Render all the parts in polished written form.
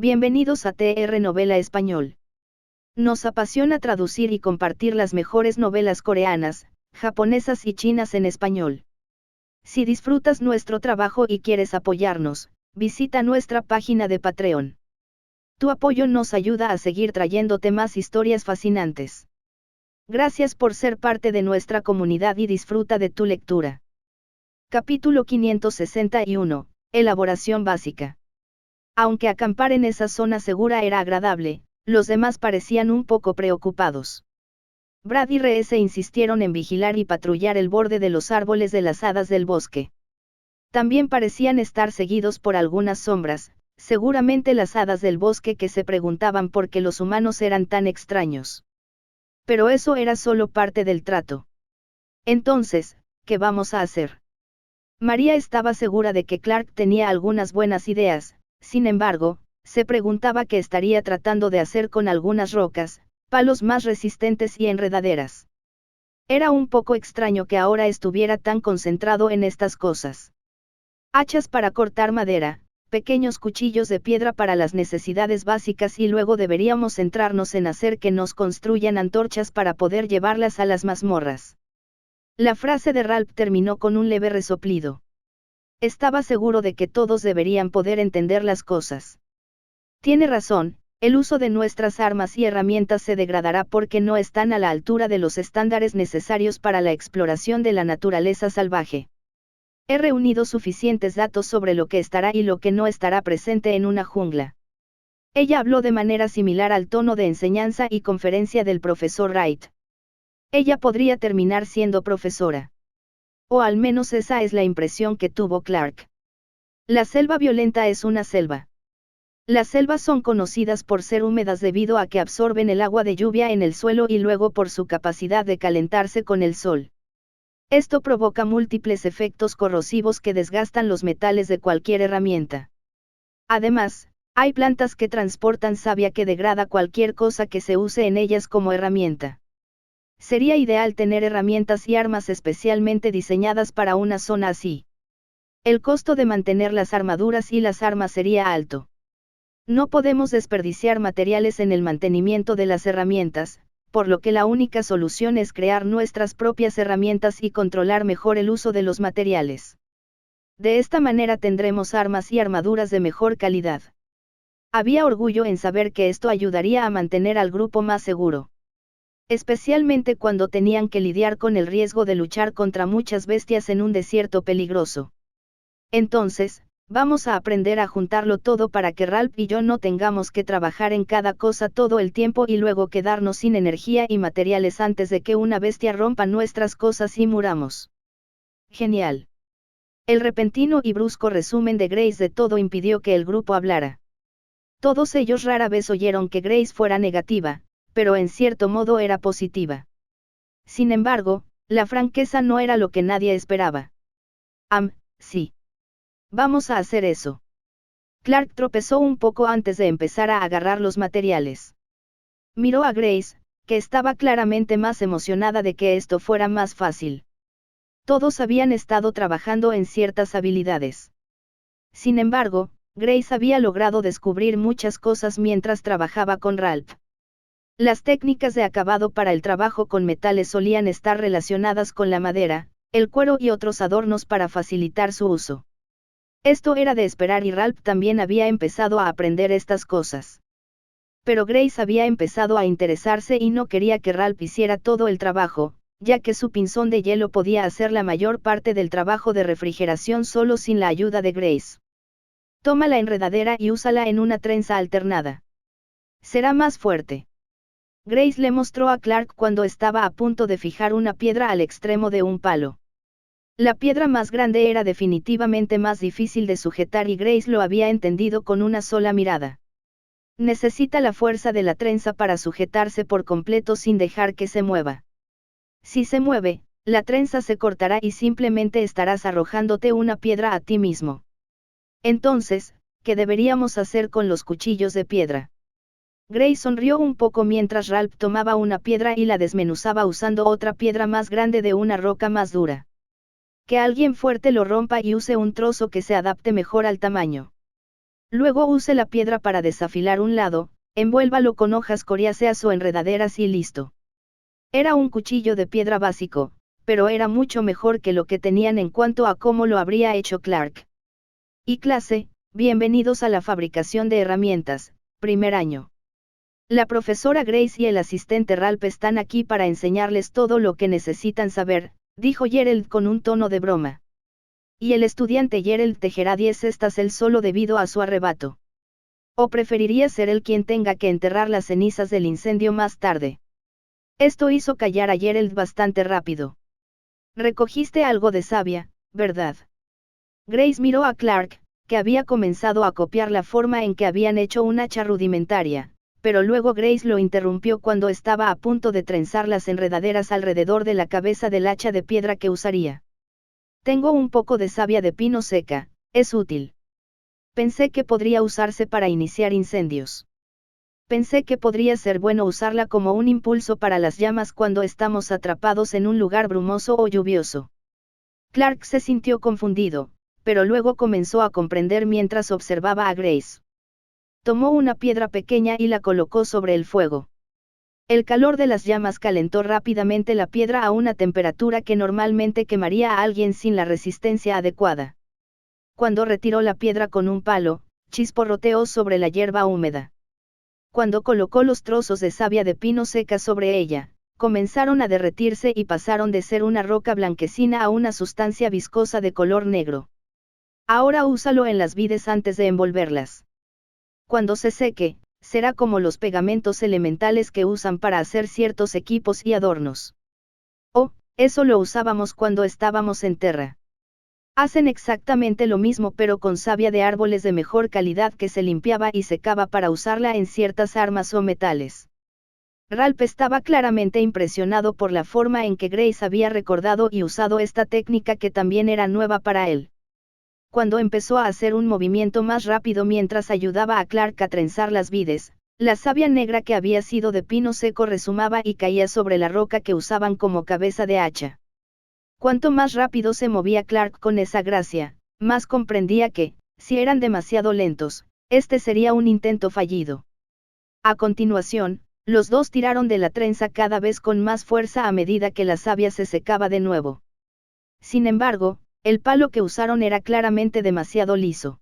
Bienvenidos a TR Novela Español. Nos apasiona traducir y compartir las mejores novelas coreanas, japonesas y chinas en español. Si disfrutas nuestro trabajo y quieres apoyarnos, visita nuestra página de Patreon. Tu apoyo nos ayuda a seguir trayéndote más historias fascinantes. Gracias por ser parte de nuestra comunidad y disfruta de tu lectura. Capítulo 561, Elaboración básica. Aunque acampar en esa zona segura era agradable, los demás parecían un poco preocupados. Brad y Rhea se insistieron en vigilar y patrullar el borde de los árboles de las hadas del bosque. También parecían estar seguidos por algunas sombras, seguramente las hadas del bosque que se preguntaban por qué los humanos eran tan extraños. Pero eso era solo parte del trato. Entonces, ¿qué vamos a hacer? María estaba segura de que Clark tenía algunas buenas ideas. Sin embargo, se preguntaba qué estaría tratando de hacer con algunas rocas, palos más resistentes y enredaderas. Era un poco extraño que ahora estuviera tan concentrado en estas cosas. Hachas para cortar madera, pequeños cuchillos de piedra para las necesidades básicas y luego deberíamos centrarnos en hacer que nos construyan antorchas para poder llevarlas a las mazmorras. La frase de Ralph terminó con un leve resoplido. Estaba seguro de que todos deberían poder entender las cosas. Tiene razón, el uso de nuestras armas y herramientas se degradará porque no están a la altura de los estándares necesarios para la exploración de la naturaleza salvaje. He reunido suficientes datos sobre lo que estará y lo que no estará presente en una jungla. Ella habló de manera similar al tono de enseñanza y conferencia del profesor Wright. Ella podría terminar siendo profesora. O al menos esa es la impresión que tuvo Clark. La selva violenta es una selva. Las selvas son conocidas por ser húmedas debido a que absorben el agua de lluvia en el suelo y luego por su capacidad de calentarse con el sol. Esto provoca múltiples efectos corrosivos que desgastan los metales de cualquier herramienta. Además, hay plantas que transportan savia que degrada cualquier cosa que se use en ellas como herramienta. Sería ideal tener herramientas y armas especialmente diseñadas para una zona así. El costo de mantener las armaduras y las armas sería alto. No podemos desperdiciar materiales en el mantenimiento de las herramientas, por lo que la única solución es crear nuestras propias herramientas y controlar mejor el uso de los materiales. De esta manera tendremos armas y armaduras de mejor calidad. Había orgullo en saber que esto ayudaría a mantener al grupo más seguro. Especialmente cuando tenían que lidiar con el riesgo de luchar contra muchas bestias en un desierto peligroso. Entonces, vamos a aprender a juntarlo todo para que Ralph y yo no tengamos que trabajar en cada cosa todo el tiempo y luego quedarnos sin energía y materiales antes de que una bestia rompa nuestras cosas y muramos. Genial. El repentino y brusco resumen de Grace de todo impidió que el grupo hablara. Todos ellos rara vez oyeron que Grace fuera negativa, pero en cierto modo era positiva. Sin embargo, la franqueza no era lo que nadie esperaba. Sí. Vamos a hacer eso. Clark tropezó un poco antes de empezar a agarrar los materiales. Miró a Grace, que estaba claramente más emocionada de que esto fuera más fácil. Todos habían estado trabajando en ciertas habilidades. Sin embargo, Grace había logrado descubrir muchas cosas mientras trabajaba con Ralph. Las técnicas de acabado para el trabajo con metales solían estar relacionadas con la madera, el cuero y otros adornos para facilitar su uso. Esto era de esperar y Ralph también había empezado a aprender estas cosas. Pero Grace había empezado a interesarse y no quería que Ralph hiciera todo el trabajo, ya que su pinzón de hielo podía hacer la mayor parte del trabajo de refrigeración solo sin la ayuda de Grace. Toma la enredadera y úsala en una trenza alternada. Será más fuerte. Grace le mostró a Clark cuando estaba a punto de fijar una piedra al extremo de un palo. La piedra más grande era definitivamente más difícil de sujetar y Grace lo había entendido con una sola mirada. Necesita la fuerza de la trenza para sujetarse por completo sin dejar que se mueva. Si se mueve, la trenza se cortará y simplemente estarás arrojándote una piedra a ti mismo. Entonces, ¿qué deberíamos hacer con los cuchillos de piedra? Grace sonrió un poco mientras Ralph tomaba una piedra y la desmenuzaba usando otra piedra más grande de una roca más dura. Que alguien fuerte lo rompa y use un trozo que se adapte mejor al tamaño. Luego use la piedra para desafilar un lado, envuélvalo con hojas coriáceas o enredaderas y listo. Era un cuchillo de piedra básico, pero era mucho mejor que lo que tenían en cuanto a cómo lo habría hecho Clark. Y clase, bienvenidos a la fabricación de herramientas, primer año. La profesora Grace y el asistente Ralph están aquí para enseñarles todo lo que necesitan saber, dijo Gerald con un tono de broma. Y el estudiante Gerald tejerá 10 cestas él solo debido a su arrebato. ¿O preferiría ser él quien tenga que enterrar las cenizas del incendio más tarde? Esto hizo callar a Gerald bastante rápido. Recogiste algo de savia, ¿verdad? Grace miró a Clark, que había comenzado a copiar la forma en que habían hecho un hacha rudimentaria, pero luego Grace lo interrumpió cuando estaba a punto de trenzar las enredaderas alrededor de la cabeza del hacha de piedra que usaría. Tengo un poco de savia de pino seca, es útil. Pensé que podría usarse para iniciar incendios. Pensé que podría ser bueno usarla como un impulso para las llamas cuando estamos atrapados en un lugar brumoso o lluvioso. Clark se sintió confundido, pero luego comenzó a comprender mientras observaba a Grace. Tomó una piedra pequeña y la colocó sobre el fuego. El calor de las llamas calentó rápidamente la piedra a una temperatura que normalmente quemaría a alguien sin la resistencia adecuada. Cuando retiró la piedra con un palo, chisporroteó sobre la hierba húmeda. Cuando colocó los trozos de savia de pino seca sobre ella, comenzaron a derretirse y pasaron de ser una roca blanquecina a una sustancia viscosa de color negro. Ahora úsalo en las vides antes de envolverlas. Cuando se seque, será como los pegamentos elementales que usan para hacer ciertos equipos y adornos. Oh, eso lo usábamos cuando estábamos en Terra. Hacen exactamente lo mismo pero con savia de árboles de mejor calidad que se limpiaba y secaba para usarla en ciertas armas o metales. Ralph estaba claramente impresionado por la forma en que Grace había recordado y usado esta técnica que también era nueva para él. Cuando empezó a hacer un movimiento más rápido mientras ayudaba a Clark a trenzar las vides, la savia negra que había sido de pino seco resumaba y caía sobre la roca que usaban como cabeza de hacha. Cuanto más rápido se movía Clark con esa gracia, más comprendía que, si eran demasiado lentos, este sería un intento fallido. A continuación, los dos tiraron de la trenza cada vez con más fuerza a medida que la savia se secaba de nuevo. Sin embargo, el palo que usaron era claramente demasiado liso.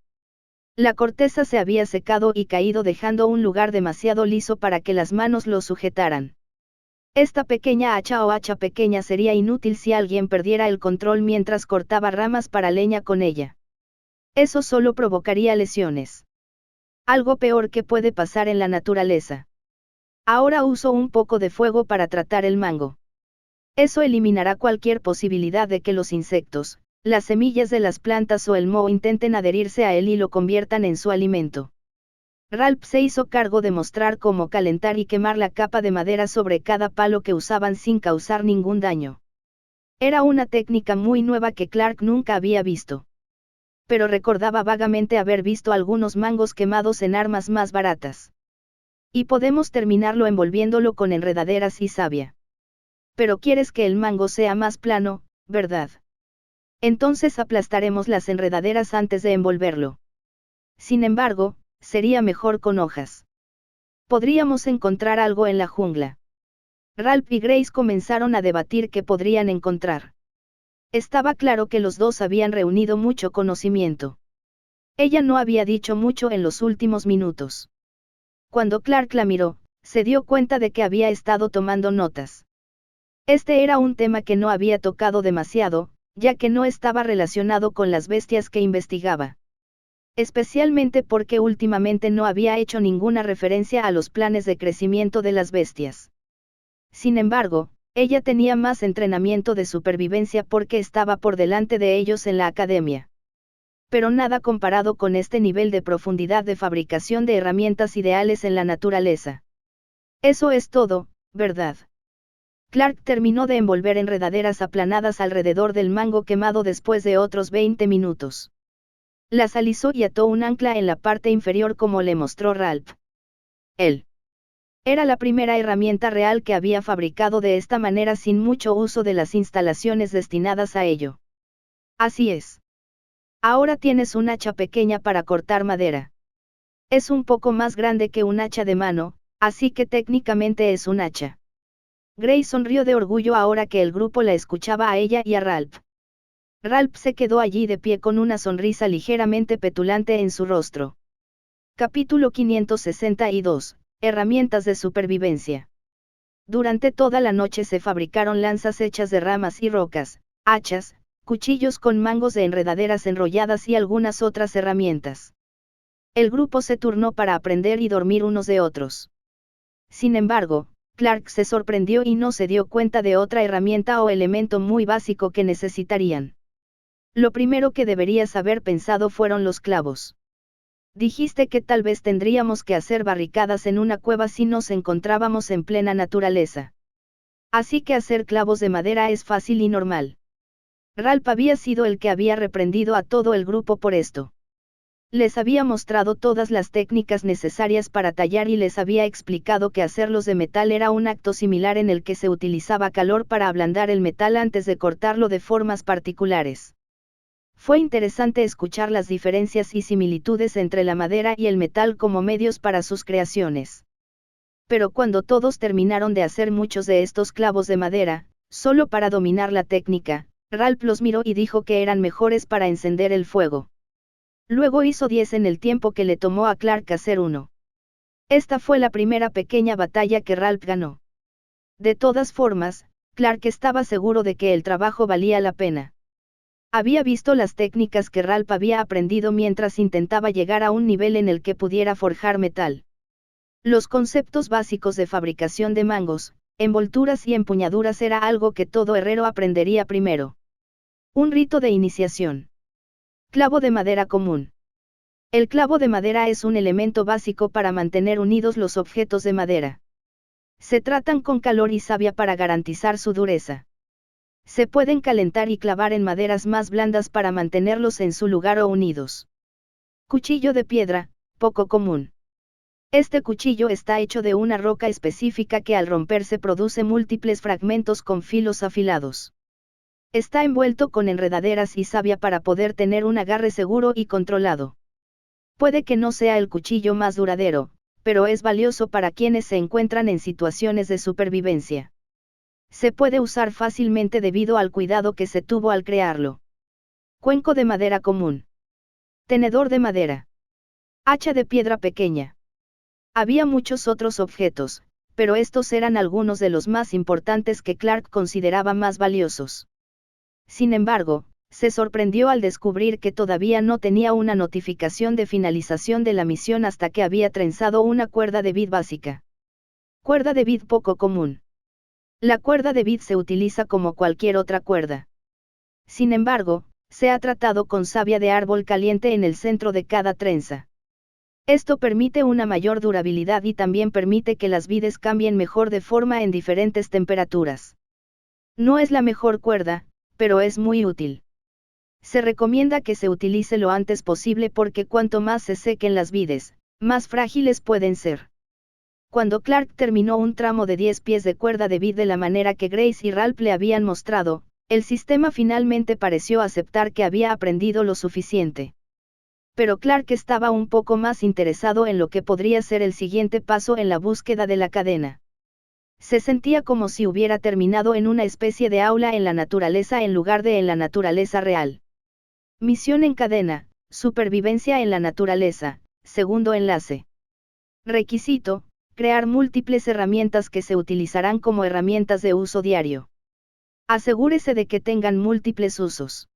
La corteza se había secado y caído dejando un lugar demasiado liso para que las manos lo sujetaran. Esta pequeña hacha o hacha pequeña sería inútil si alguien perdiera el control mientras cortaba ramas para leña con ella. Eso solo provocaría lesiones. Algo peor que puede pasar en la naturaleza. Ahora uso un poco de fuego para tratar el mango. Eso eliminará cualquier posibilidad de que los insectos, las semillas de las plantas o el moho intenten adherirse a él y lo conviertan en su alimento. Ralph se hizo cargo de mostrar cómo calentar y quemar la capa de madera sobre cada palo que usaban sin causar ningún daño. Era una técnica muy nueva que Clark nunca había visto. Pero recordaba vagamente haber visto algunos mangos quemados en armas más baratas. Y podemos terminarlo envolviéndolo con enredaderas y savia. Pero quieres que el mango sea más plano, ¿verdad? Entonces aplastaremos las enredaderas antes de envolverlo. Sin embargo, sería mejor con hojas. Podríamos encontrar algo en la jungla. Ralph y Grace comenzaron a debatir qué podrían encontrar. Estaba claro que los dos habían reunido mucho conocimiento. Ella no había dicho mucho en los últimos minutos. Cuando Clark la miró, se dio cuenta de que había estado tomando notas. Este era un tema que no había tocado demasiado, ya que no estaba relacionado con las bestias que investigaba. Especialmente porque últimamente no había hecho ninguna referencia a los planes de crecimiento de las bestias. Sin embargo, ella tenía más entrenamiento de supervivencia porque estaba por delante de ellos en la academia. Pero nada comparado con este nivel de profundidad de fabricación de herramientas ideales en la naturaleza. Eso es todo, ¿verdad? Clark terminó de envolver enredaderas aplanadas alrededor del mango quemado después de otros 20 minutos. Las alisó y ató un ancla en la parte inferior como le mostró Ralph. Él. Era la primera herramienta real que había fabricado de esta manera sin mucho uso de las instalaciones destinadas a ello. Así es. Ahora tienes un hacha pequeña para cortar madera. Es un poco más grande que un hacha de mano, así que técnicamente es un hacha. Grace sonrió de orgullo ahora que el grupo la escuchaba a ella y a Ralph. Ralph se quedó allí de pie con una sonrisa ligeramente petulante en su rostro. Capítulo 562. Herramientas de supervivencia. Durante toda la noche se fabricaron lanzas hechas de ramas y rocas, hachas, cuchillos con mangos de enredaderas enrolladas y algunas otras herramientas. El grupo se turnó para aprender y dormir unos de otros. Sin embargo, Clark se sorprendió y no se dio cuenta de otra herramienta o elemento muy básico que necesitarían. Lo primero que deberías haber pensado fueron los clavos. Dijiste que tal vez tendríamos que hacer barricadas en una cueva si nos encontrábamos en plena naturaleza. Así que hacer clavos de madera es fácil y normal. Ralph había sido el que había reprendido a todo el grupo por esto. Les había mostrado todas las técnicas necesarias para tallar y les había explicado que hacerlos de metal era un acto similar en el que se utilizaba calor para ablandar el metal antes de cortarlo de formas particulares. Fue interesante escuchar las diferencias y similitudes entre la madera y el metal como medios para sus creaciones. Pero cuando todos terminaron de hacer muchos de estos clavos de madera, solo para dominar la técnica, Ralph los miró y dijo que eran mejores para encender el fuego. Luego hizo 10 en el tiempo que le tomó a Clark hacer uno. Esta fue la primera pequeña batalla que Ralph ganó. De todas formas, Clark estaba seguro de que el trabajo valía la pena. Había visto las técnicas que Ralph había aprendido mientras intentaba llegar a un nivel en el que pudiera forjar metal. Los conceptos básicos de fabricación de mangos, envolturas y empuñaduras era algo que todo herrero aprendería primero. Un rito de iniciación. Clavo de madera común. El clavo de madera es un elemento básico para mantener unidos los objetos de madera. Se tratan con calor y savia para garantizar su dureza. Se pueden calentar y clavar en maderas más blandas para mantenerlos en su lugar o unidos. Cuchillo de piedra, poco común. Este cuchillo está hecho de una roca específica que al romperse produce múltiples fragmentos con filos afilados. Está envuelto con enredaderas y savia para poder tener un agarre seguro y controlado. Puede que no sea el cuchillo más duradero, pero es valioso para quienes se encuentran en situaciones de supervivencia. Se puede usar fácilmente debido al cuidado que se tuvo al crearlo. Cuenco de madera común. Tenedor de madera. Hacha de piedra pequeña. Había muchos otros objetos, pero estos eran algunos de los más importantes que Clark consideraba más valiosos. Sin embargo, se sorprendió al descubrir que todavía no tenía una notificación de finalización de la misión hasta que había trenzado una cuerda de vid básica. Cuerda de vid poco común. La cuerda de vid se utiliza como cualquier otra cuerda. Sin embargo, se ha tratado con savia de árbol caliente en el centro de cada trenza. Esto permite una mayor durabilidad y también permite que las vides cambien mejor de forma en diferentes temperaturas. No es la mejor cuerda, pero es muy útil. Se recomienda que se utilice lo antes posible porque cuanto más se sequen las vides, más frágiles pueden ser. Cuando Clark terminó un tramo de 10 pies de cuerda de vid de la manera que Grace y Ralph le habían mostrado, el sistema finalmente pareció aceptar que había aprendido lo suficiente. Pero Clark estaba un poco más interesado en lo que podría ser el siguiente paso en la búsqueda de la cadena. Se sentía como si hubiera terminado en una especie de aula en la naturaleza en lugar de en la naturaleza real. Misión en cadena, supervivencia en la naturaleza, segundo enlace. Requisito: crear múltiples herramientas que se utilizarán como herramientas de uso diario. Asegúrese de que tengan múltiples usos.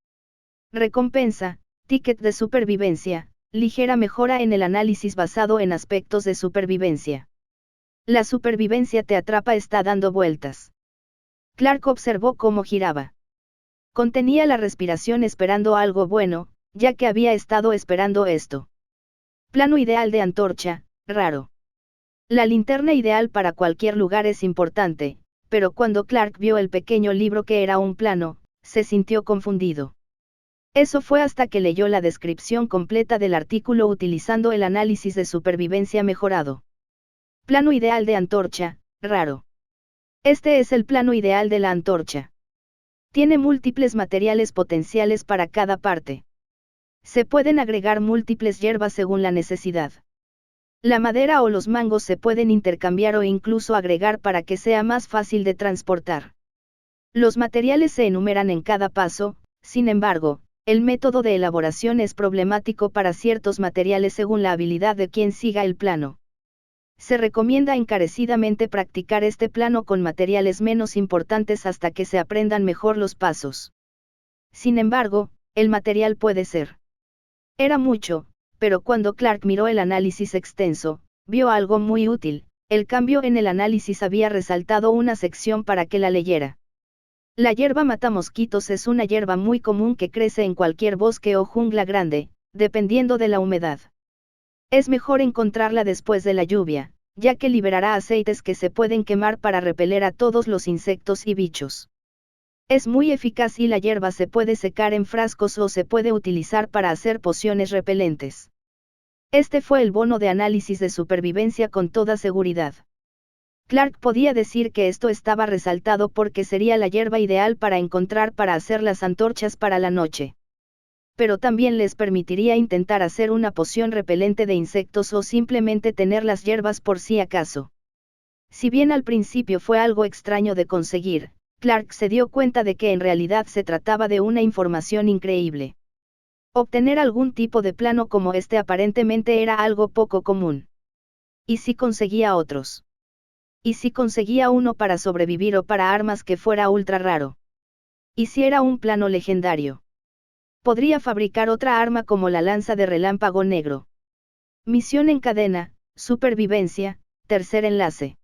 Recompensa: ticket de supervivencia, ligera mejora en el análisis basado en aspectos de supervivencia. La supervivencia te atrapa, está dando vueltas. Clark observó cómo giraba. Contenía la respiración esperando algo bueno, ya que había estado esperando esto. Plano ideal de antorcha, raro. La linterna ideal para cualquier lugar es importante, pero cuando Clark vio el pequeño libro que era un plano, se sintió confundido. Eso fue hasta que leyó la descripción completa del artículo utilizando el análisis de supervivencia mejorado. Plano ideal de antorcha, raro. Este es el plano ideal de la antorcha. Tiene múltiples materiales potenciales para cada parte. Se pueden agregar múltiples hierbas según la necesidad. La madera o los mangos se pueden intercambiar o incluso agregar para que sea más fácil de transportar. Los materiales se enumeran en cada paso, sin embargo, el método de elaboración es problemático para ciertos materiales según la habilidad de quien siga el plano. Se recomienda encarecidamente practicar este plano con materiales menos importantes hasta que se aprendan mejor los pasos. Sin embargo, el material puede ser. Era mucho, pero cuando Clark miró el análisis extenso, vio algo muy útil. El cambio en el análisis había resaltado una sección para que la leyera. La hierba matamosquitos es una hierba muy común que crece en cualquier bosque o jungla grande, dependiendo de la humedad. Es mejor encontrarla después de la lluvia, ya que liberará aceites que se pueden quemar para repeler a todos los insectos y bichos. Es muy eficaz y la hierba se puede secar en frascos o se puede utilizar para hacer pociones repelentes. Este fue el bono de análisis de supervivencia con toda seguridad. Clark podía decir que esto estaba resaltado porque sería la hierba ideal para encontrar para hacer las antorchas para la noche. Pero también les permitiría intentar hacer una poción repelente de insectos o simplemente tener las hierbas por si acaso. Si bien al principio fue algo extraño de conseguir, Clark se dio cuenta de que en realidad se trataba de una información increíble. Obtener algún tipo de plano como este aparentemente era algo poco común. ¿Y si conseguía otros? ¿Y si conseguía uno para sobrevivir o para armas que fuera ultra raro? ¿Y si era un plano legendario? Podría fabricar otra arma como la lanza de relámpago negro. Misión en cadena, supervivencia, tercer enlace.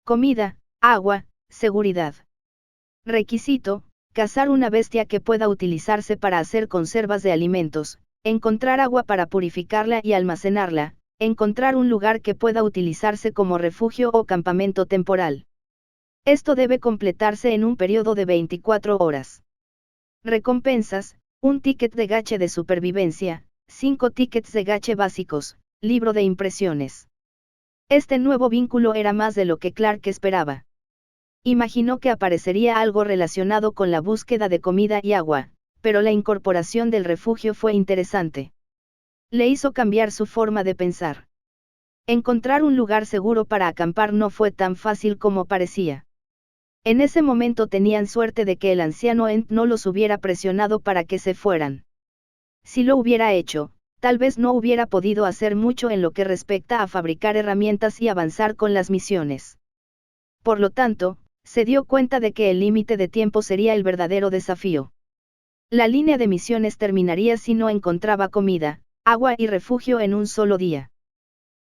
Comida, agua, seguridad. Requisito, cazar una bestia que pueda utilizarse para hacer conservas de alimentos, encontrar agua para purificarla y almacenarla, encontrar un lugar que pueda utilizarse como refugio o campamento temporal. Esto debe completarse en un periodo de 24 horas. Recompensas: un ticket de gache de supervivencia, 5 tickets de gache básicos, libro de impresiones. Este nuevo vínculo era más de lo que Clark esperaba. Imaginó que aparecería algo relacionado con la búsqueda de comida y agua, pero la incorporación del refugio fue interesante. Le hizo cambiar su forma de pensar. Encontrar un lugar seguro para acampar no fue tan fácil como parecía. En ese momento tenían suerte de que el anciano Ent no los hubiera presionado para que se fueran. Si lo hubiera hecho, tal vez no hubiera podido hacer mucho en lo que respecta a fabricar herramientas y avanzar con las misiones. Por lo tanto, se dio cuenta de que el límite de tiempo sería el verdadero desafío. La línea de misiones terminaría si no encontraba comida, agua y refugio en un solo día.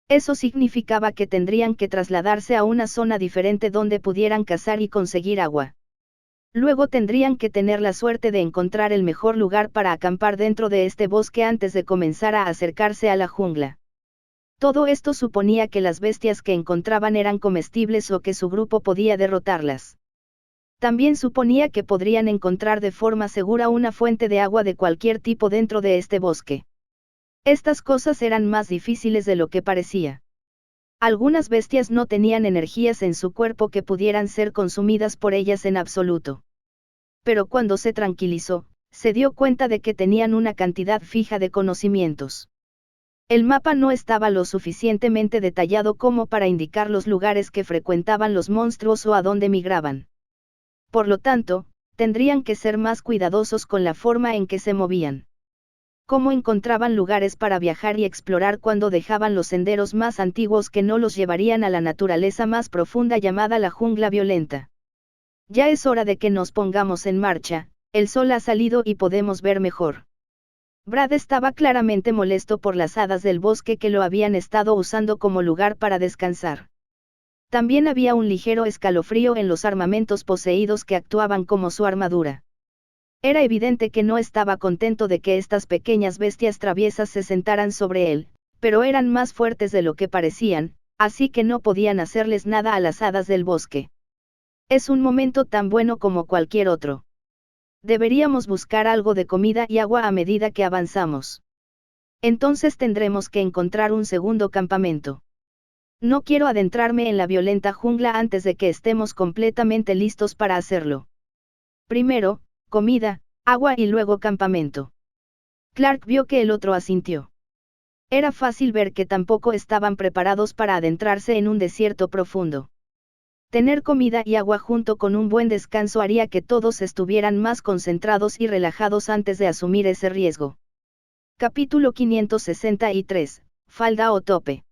Eso significaba que tendrían que trasladarse a una zona diferente donde pudieran cazar y conseguir agua. Luego tendrían que tener la suerte de encontrar el mejor lugar para acampar dentro de este bosque antes de comenzar a acercarse a la jungla. Todo esto suponía que las bestias que encontraban eran comestibles o que su grupo podía derrotarlas. También suponía que podrían encontrar de forma segura una fuente de agua de cualquier tipo dentro de este bosque. Estas cosas eran más difíciles de lo que parecía. Algunas bestias no tenían energías en su cuerpo que pudieran ser consumidas por ellas en absoluto. Pero cuando se tranquilizó, se dio cuenta de que tenían una cantidad fija de conocimientos. El mapa no estaba lo suficientemente detallado como para indicar los lugares que frecuentaban los monstruos o a dónde migraban. Por lo tanto, tendrían que ser más cuidadosos con la forma en que se movían. Cómo encontraban lugares para viajar y explorar cuando dejaban los senderos más antiguos que no los llevarían a la naturaleza más profunda llamada la jungla violenta. Ya es hora de que nos pongamos en marcha, el sol ha salido y podemos ver mejor. Brad estaba claramente molesto por las hadas del bosque que lo habían estado usando como lugar para descansar. También había un ligero escalofrío en los armamentos poseídos que actuaban como su armadura. Era evidente que no estaba contento de que estas pequeñas bestias traviesas se sentaran sobre él, pero eran más fuertes de lo que parecían, así que no podían hacerles nada a las hadas del bosque. Es un momento tan bueno como cualquier otro. Deberíamos buscar algo de comida y agua a medida que avanzamos. Entonces tendremos que encontrar un segundo campamento. No quiero adentrarme en la violenta jungla antes de que estemos completamente listos para hacerlo. Primero, comida, agua y luego campamento. Clark vio que el otro asintió. Era fácil ver que tampoco estaban preparados para adentrarse en un desierto profundo. Tener comida y agua junto con un buen descanso haría que todos estuvieran más concentrados y relajados antes de asumir ese riesgo. Capítulo 563, falda o tope.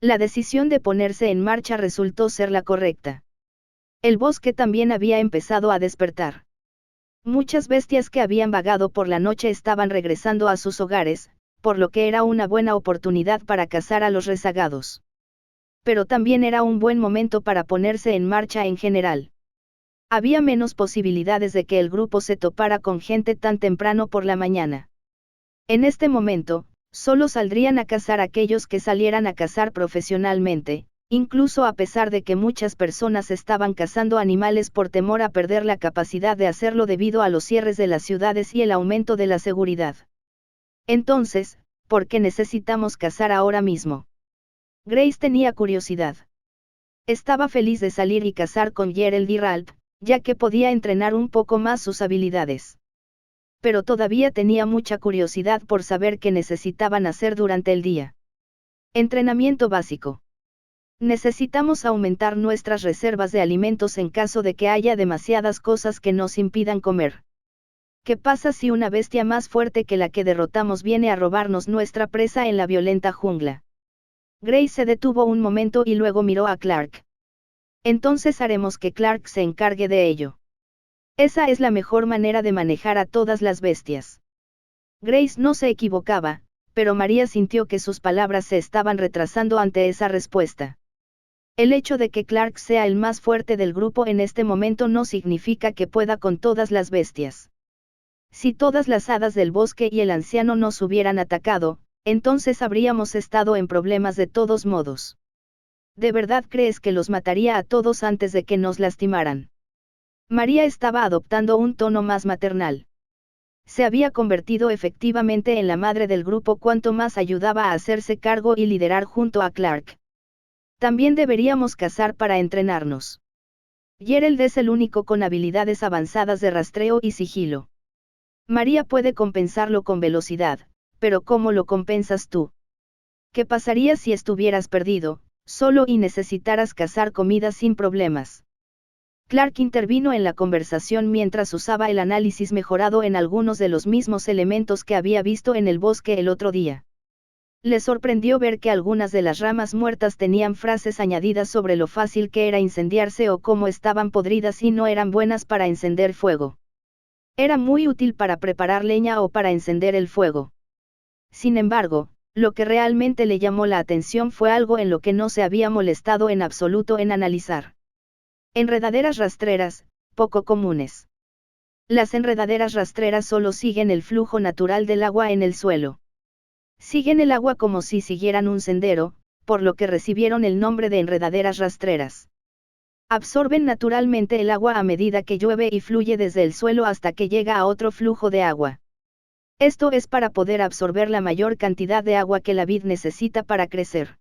La decisión de ponerse en marcha resultó ser la correcta. El bosque también había empezado a despertar. Muchas bestias que habían vagado por la noche estaban regresando a sus hogares, por lo que era una buena oportunidad para cazar a los rezagados. Pero también era un buen momento para ponerse en marcha en general. Había menos posibilidades de que el grupo se topara con gente tan temprano por la mañana. En este momento, solo saldrían a cazar aquellos que salieran a cazar profesionalmente, incluso a pesar de que muchas personas estaban cazando animales por temor a perder la capacidad de hacerlo debido a los cierres de las ciudades y el aumento de la seguridad. Entonces, ¿por qué necesitamos cazar ahora mismo? Grace tenía curiosidad. Estaba feliz de salir y cazar con Gerald y Ralph, ya que podía entrenar un poco más sus habilidades. Pero todavía tenía mucha curiosidad por saber qué necesitaban hacer durante el día. Entrenamiento básico. Necesitamos aumentar nuestras reservas de alimentos en caso de que haya demasiadas cosas que nos impidan comer. ¿Qué pasa si una bestia más fuerte que la que derrotamos viene a robarnos nuestra presa en la violenta jungla? Grace se detuvo un momento y luego miró a Clark. Entonces haremos que Clark se encargue de ello. Esa es la mejor manera de manejar a todas las bestias. Grace no se equivocaba, pero María sintió que sus palabras se estaban retrasando ante esa respuesta. El hecho de que Clark sea el más fuerte del grupo en este momento no significa que pueda con todas las bestias. Si todas las hadas del bosque y el anciano nos hubieran atacado, entonces habríamos estado en problemas de todos modos. ¿De verdad crees que los mataría a todos antes de que nos lastimaran? María estaba adoptando un tono más maternal. Se había convertido efectivamente en la madre del grupo cuanto más ayudaba a hacerse cargo y liderar junto a Clark. También deberíamos cazar para entrenarnos. Gerald es el único con habilidades avanzadas de rastreo y sigilo. María puede compensarlo con velocidad, pero ¿cómo lo compensas tú? ¿Qué pasaría si estuvieras perdido, solo y necesitaras cazar comida sin problemas? Clark intervino en la conversación mientras usaba el análisis mejorado en algunos de los mismos elementos que había visto en el bosque el otro día. Le sorprendió ver que algunas de las ramas muertas tenían frases añadidas sobre lo fácil que era incendiarse o cómo estaban podridas y no eran buenas para encender fuego. Era muy útil para preparar leña o para encender el fuego. Sin embargo, lo que realmente le llamó la atención fue algo en lo que no se había molestado en absoluto en analizar. Enredaderas rastreras, poco comunes. Las enredaderas rastreras solo siguen el flujo natural del agua en el suelo. Siguen el agua como si siguieran un sendero, por lo que recibieron el nombre de enredaderas rastreras. Absorben naturalmente el agua a medida que llueve y fluye desde el suelo hasta que llega a otro flujo de agua. Esto es para poder absorber la mayor cantidad de agua que la vid necesita para crecer.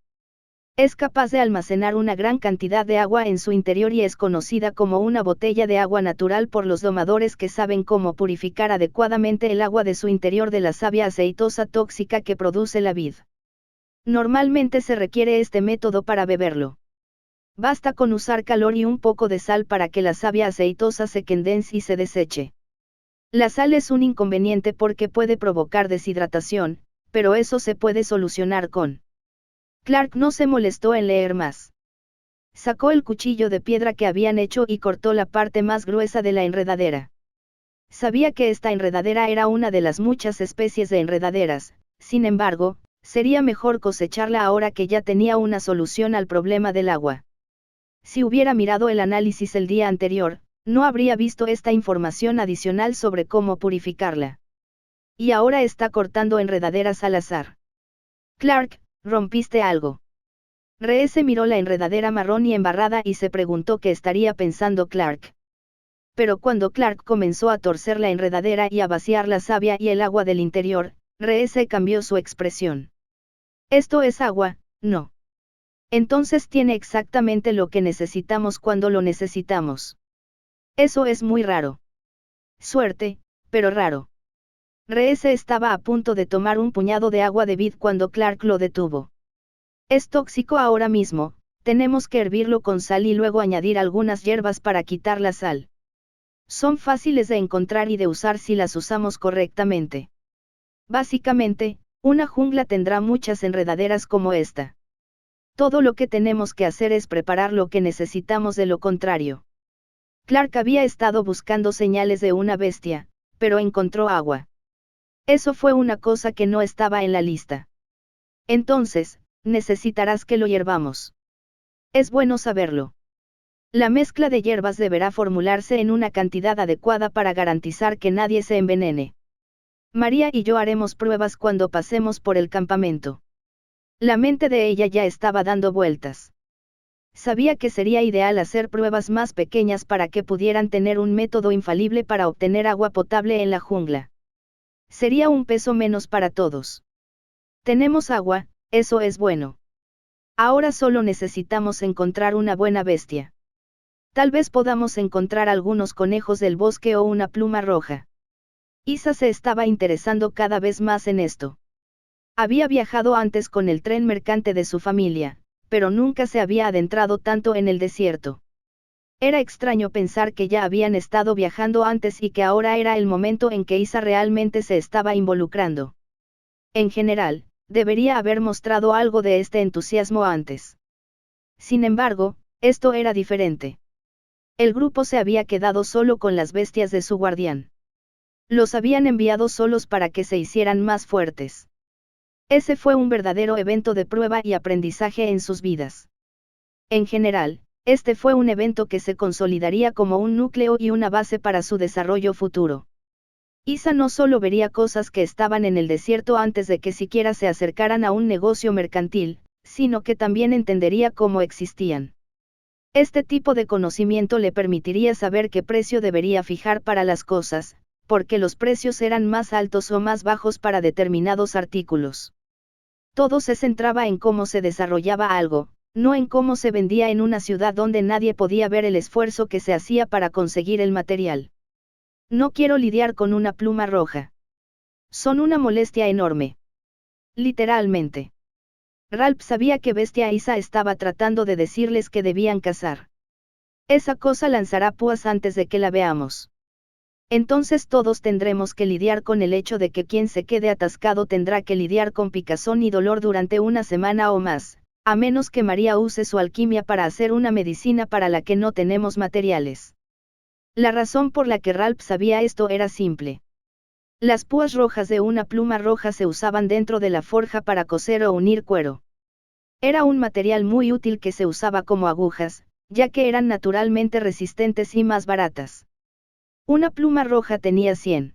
Es capaz de almacenar una gran cantidad de agua en su interior y es conocida como una botella de agua natural por los domadores que saben cómo purificar adecuadamente el agua de su interior de la savia aceitosa tóxica que produce la vid. Normalmente se requiere este método para beberlo. Basta con usar calor y un poco de sal para que la savia aceitosa se condense y se deseche. La sal es un inconveniente porque puede provocar deshidratación, pero eso se puede solucionar con. Clark no se molestó en leer más. Sacó el cuchillo de piedra que habían hecho y cortó la parte más gruesa de la enredadera. Sabía que esta enredadera era una de las muchas especies de enredaderas, sin embargo, sería mejor cosecharla ahora que ya tenía una solución al problema del agua. Si hubiera mirado el análisis el día anterior, no habría visto esta información adicional sobre cómo purificarla. Y ahora está cortando enredaderas al azar. Clark, ¿rompiste algo? Reese miró la enredadera marrón y embarrada y se preguntó qué estaría pensando Clark. Pero cuando Clark comenzó a torcer la enredadera y a vaciar la savia y el agua del interior, Reese cambió su expresión. Esto es agua, no. Entonces tiene exactamente lo que necesitamos cuando lo necesitamos. Eso es muy raro. Suerte, pero raro. Reese estaba a punto de tomar un puñado de agua de vid cuando Clark lo detuvo. Es tóxico ahora mismo, tenemos que hervirlo con sal y luego añadir algunas hierbas para quitar la sal. Son fáciles de encontrar y de usar si las usamos correctamente. Básicamente, una jungla tendrá muchas enredaderas como esta. Todo lo que tenemos que hacer es preparar lo que necesitamos, de lo contrario. Clark había estado buscando señales de una bestia, pero encontró agua. Eso fue una cosa que no estaba en la lista. Entonces, necesitarás que lo hiervamos. Es bueno saberlo. La mezcla de hierbas deberá formularse en una cantidad adecuada para garantizar que nadie se envenene. María y yo haremos pruebas cuando pasemos por el campamento. La mente de ella ya estaba dando vueltas. Sabía que sería ideal hacer pruebas más pequeñas para que pudieran tener un método infalible para obtener agua potable en la jungla. Sería un peso menos para todos. Tenemos agua, eso es bueno. Ahora solo necesitamos encontrar una buena bestia. Tal vez podamos encontrar algunos conejos del bosque o una pluma roja. Isa se estaba interesando cada vez más en esto. Había viajado antes con el tren mercante de su familia, pero nunca se había adentrado tanto en el desierto. Era extraño pensar que ya habían estado viajando antes y que ahora era el momento en que Isa realmente se estaba involucrando. En general, debería haber mostrado algo de este entusiasmo antes. Sin embargo, esto era diferente. El grupo se había quedado solo con las bestias de su guardián. Los habían enviado solos para que se hicieran más fuertes. Ese fue un verdadero evento de prueba y aprendizaje en sus vidas. En general, este fue un evento que se consolidaría como un núcleo y una base para su desarrollo futuro. Isa no solo vería cosas que estaban en el desierto antes de que siquiera se acercaran a un negocio mercantil, sino que también entendería cómo existían. Este tipo de conocimiento le permitiría saber qué precio debería fijar para las cosas, porque los precios eran más altos o más bajos para determinados artículos. Todo se centraba en cómo se desarrollaba algo, no en cómo se vendía en una ciudad donde nadie podía ver el esfuerzo que se hacía para conseguir el material. No quiero lidiar con una pluma roja. Son una molestia enorme. Literalmente. Ralph sabía que bestia Isa estaba tratando de decirles que debían cazar. Esa cosa lanzará púas antes de que la veamos. Entonces todos tendremos que lidiar con el hecho de que quien se quede atascado tendrá que lidiar con picazón y dolor durante una semana o más, a menos que María use su alquimia para hacer una medicina para la que no tenemos materiales. La razón por la que Ralph sabía esto era simple. Las púas rojas de una pluma roja se usaban dentro de la forja para coser o unir cuero. Era un material muy útil que se usaba como agujas, ya que eran naturalmente resistentes y más baratas. Una pluma roja tenía 100.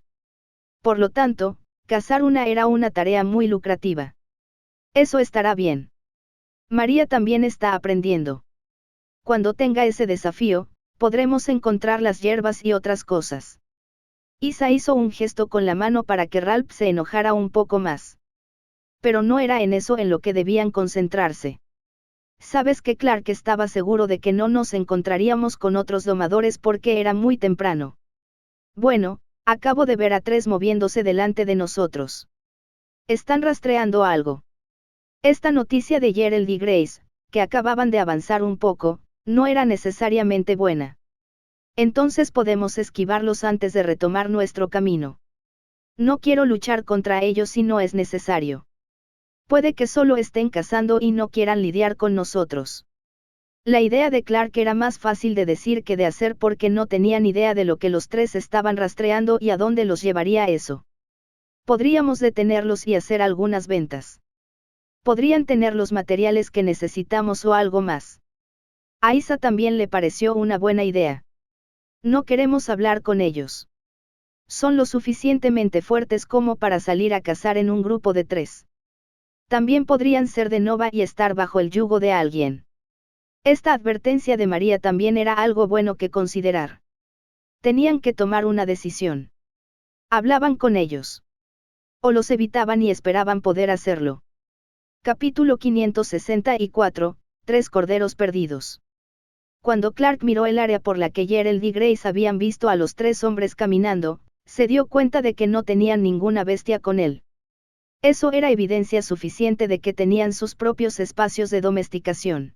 Por lo tanto, cazar una era una tarea muy lucrativa. Eso estará bien. María también está aprendiendo. Cuando tenga ese desafío, podremos encontrar las hierbas y otras cosas. Isa hizo un gesto con la mano para que Ralph se enojara un poco más. Pero no era en eso en lo que debían concentrarse. Sabes que Clark estaba seguro de que no nos encontraríamos con otros domadores porque era muy temprano. Bueno, acabo de ver a 3 moviéndose delante de nosotros. Están rastreando algo. Esta noticia de Gerald y Grace, que acababan de avanzar un poco, no era necesariamente buena. Entonces podemos esquivarlos antes de retomar nuestro camino. No quiero luchar contra ellos si no es necesario. Puede que solo estén cazando y no quieran lidiar con nosotros. La idea de Clark era más fácil de decir que de hacer porque no tenían idea de lo que los 3 estaban rastreando y a dónde los llevaría eso. Podríamos detenerlos y hacer algunas ventas. Podrían tener los materiales que necesitamos o algo más. A Isa también le pareció una buena idea. No queremos hablar con ellos. Son lo suficientemente fuertes como para salir a cazar en un grupo de 3. También podrían ser de Nova y estar bajo el yugo de alguien. Esta advertencia de María también era algo bueno que considerar. Tenían que tomar una decisión. Hablaban con ellos. O los evitaban y esperaban poder hacerlo. Capítulo 564, 3 corderos perdidos. Cuando Clark miró el área por la que Gerald y Grace habían visto a los 3 hombres caminando, Se dio cuenta de que no tenían ninguna bestia con él. Eso era evidencia suficiente de que tenían sus propios espacios de domesticación.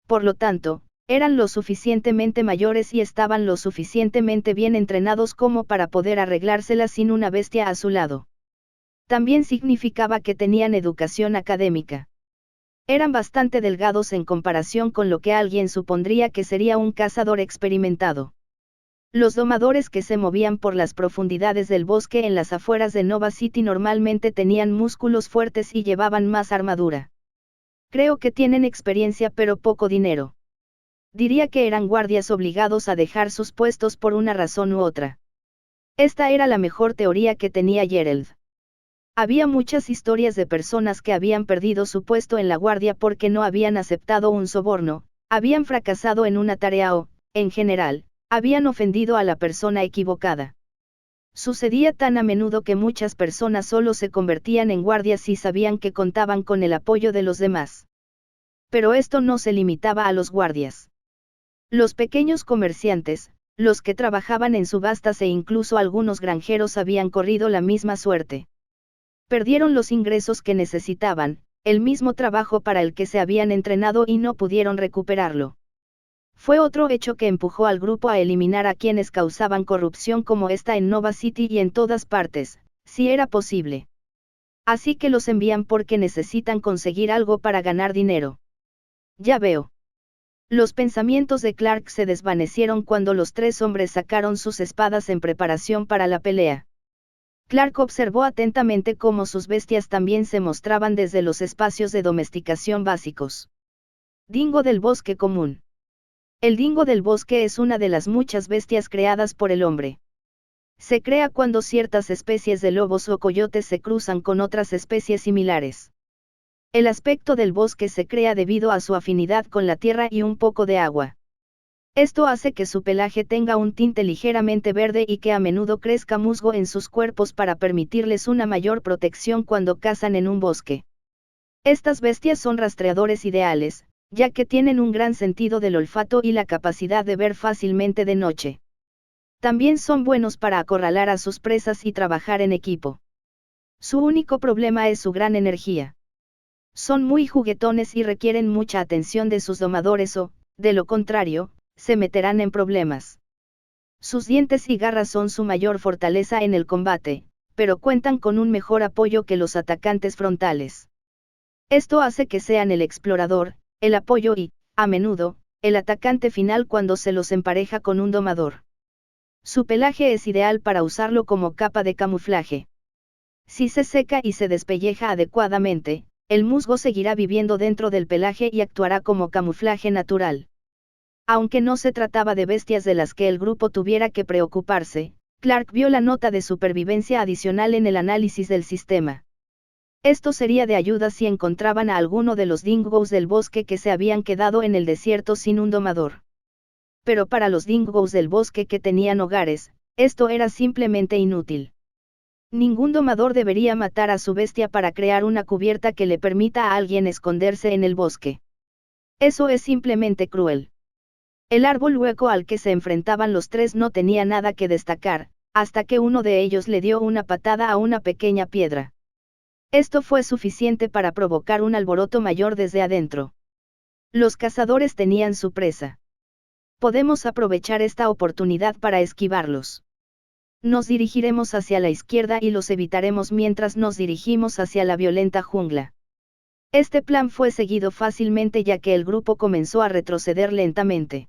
Por lo tanto, eran lo suficientemente mayores y estaban lo suficientemente bien entrenados como para poder arreglárselas sin una bestia a su lado. También significaba que tenían educación académica. Eran bastante delgados en comparación con lo que alguien supondría que sería un cazador experimentado. Los domadores que se movían por las profundidades del bosque en las afueras de Nova City normalmente tenían músculos fuertes y llevaban más armadura. Creo que tienen experiencia pero poco dinero. Diría que eran guardias obligados a dejar sus puestos por una razón u otra. Esta era la mejor teoría que tenía Gerald. Había muchas historias de personas que habían perdido su puesto en la guardia porque no habían aceptado un soborno, habían fracasado en una tarea o, en general, habían ofendido a la persona equivocada. Sucedía tan a menudo que muchas personas solo se convertían en guardias si sabían que contaban con el apoyo de los demás. Pero esto no se limitaba a los guardias. Los pequeños comerciantes, los que trabajaban en subastas e incluso algunos granjeros habían corrido la misma suerte. Perdieron los ingresos que necesitaban, el mismo trabajo para el que se habían entrenado y no pudieron recuperarlo. Fue otro hecho que empujó al grupo a eliminar a quienes causaban corrupción como esta en Nova City y en todas partes, si era posible. Así que los envían porque necesitan conseguir algo para ganar dinero. Ya veo. Los pensamientos de Clark se desvanecieron cuando los tres hombres sacaron sus espadas en preparación para la pelea. Clark observó atentamente cómo sus bestias también se mostraban desde los espacios de domesticación básicos. Dingo del bosque común. El dingo del bosque es una de las muchas bestias creadas por el hombre. Se crea cuando ciertas especies de lobos o coyotes se cruzan con otras especies similares. El aspecto del bosque se crea debido a su afinidad con la tierra y un poco de agua. Esto hace que su pelaje tenga un tinte ligeramente verde y que a menudo crezca musgo en sus cuerpos para permitirles una mayor protección cuando cazan en un bosque. Estas bestias son rastreadores ideales, ya que tienen un gran sentido del olfato y la capacidad de ver fácilmente de noche. También son buenos para acorralar a sus presas y trabajar en equipo. Su único problema es su gran energía. Son muy juguetones y requieren mucha atención de sus domadores o, de lo contrario, se meterán en problemas. Sus dientes y garras son su mayor fortaleza en el combate, pero cuentan con un mejor apoyo que los atacantes frontales. Esto hace que sean el explorador, el apoyo y, a menudo, el atacante final cuando se los empareja con un domador. Su pelaje es ideal para usarlo como capa de camuflaje. Si se seca y se despelleja adecuadamente, el musgo seguirá viviendo dentro del pelaje y actuará como camuflaje natural. Aunque no se trataba de bestias de las que el grupo tuviera que preocuparse, Clark vio la nota de supervivencia adicional en el análisis del sistema. Esto sería de ayuda si encontraban a alguno de los dingos del bosque que se habían quedado en el desierto sin un domador. Pero para los dingos del bosque que tenían hogares, esto era simplemente inútil. Ningún domador debería matar a su bestia para crear una cubierta que le permita a alguien esconderse en el bosque. Eso es simplemente cruel. El árbol hueco al que se enfrentaban los tres no tenía nada que destacar, hasta que uno de ellos le dio una patada a una pequeña piedra. Esto fue suficiente para provocar un alboroto mayor desde adentro. Los cazadores tenían su presa. Podemos aprovechar esta oportunidad para esquivarlos. Nos dirigiremos hacia la izquierda y los evitaremos mientras nos dirigimos hacia la violenta jungla. Este plan fue seguido fácilmente ya que el grupo comenzó a retroceder lentamente.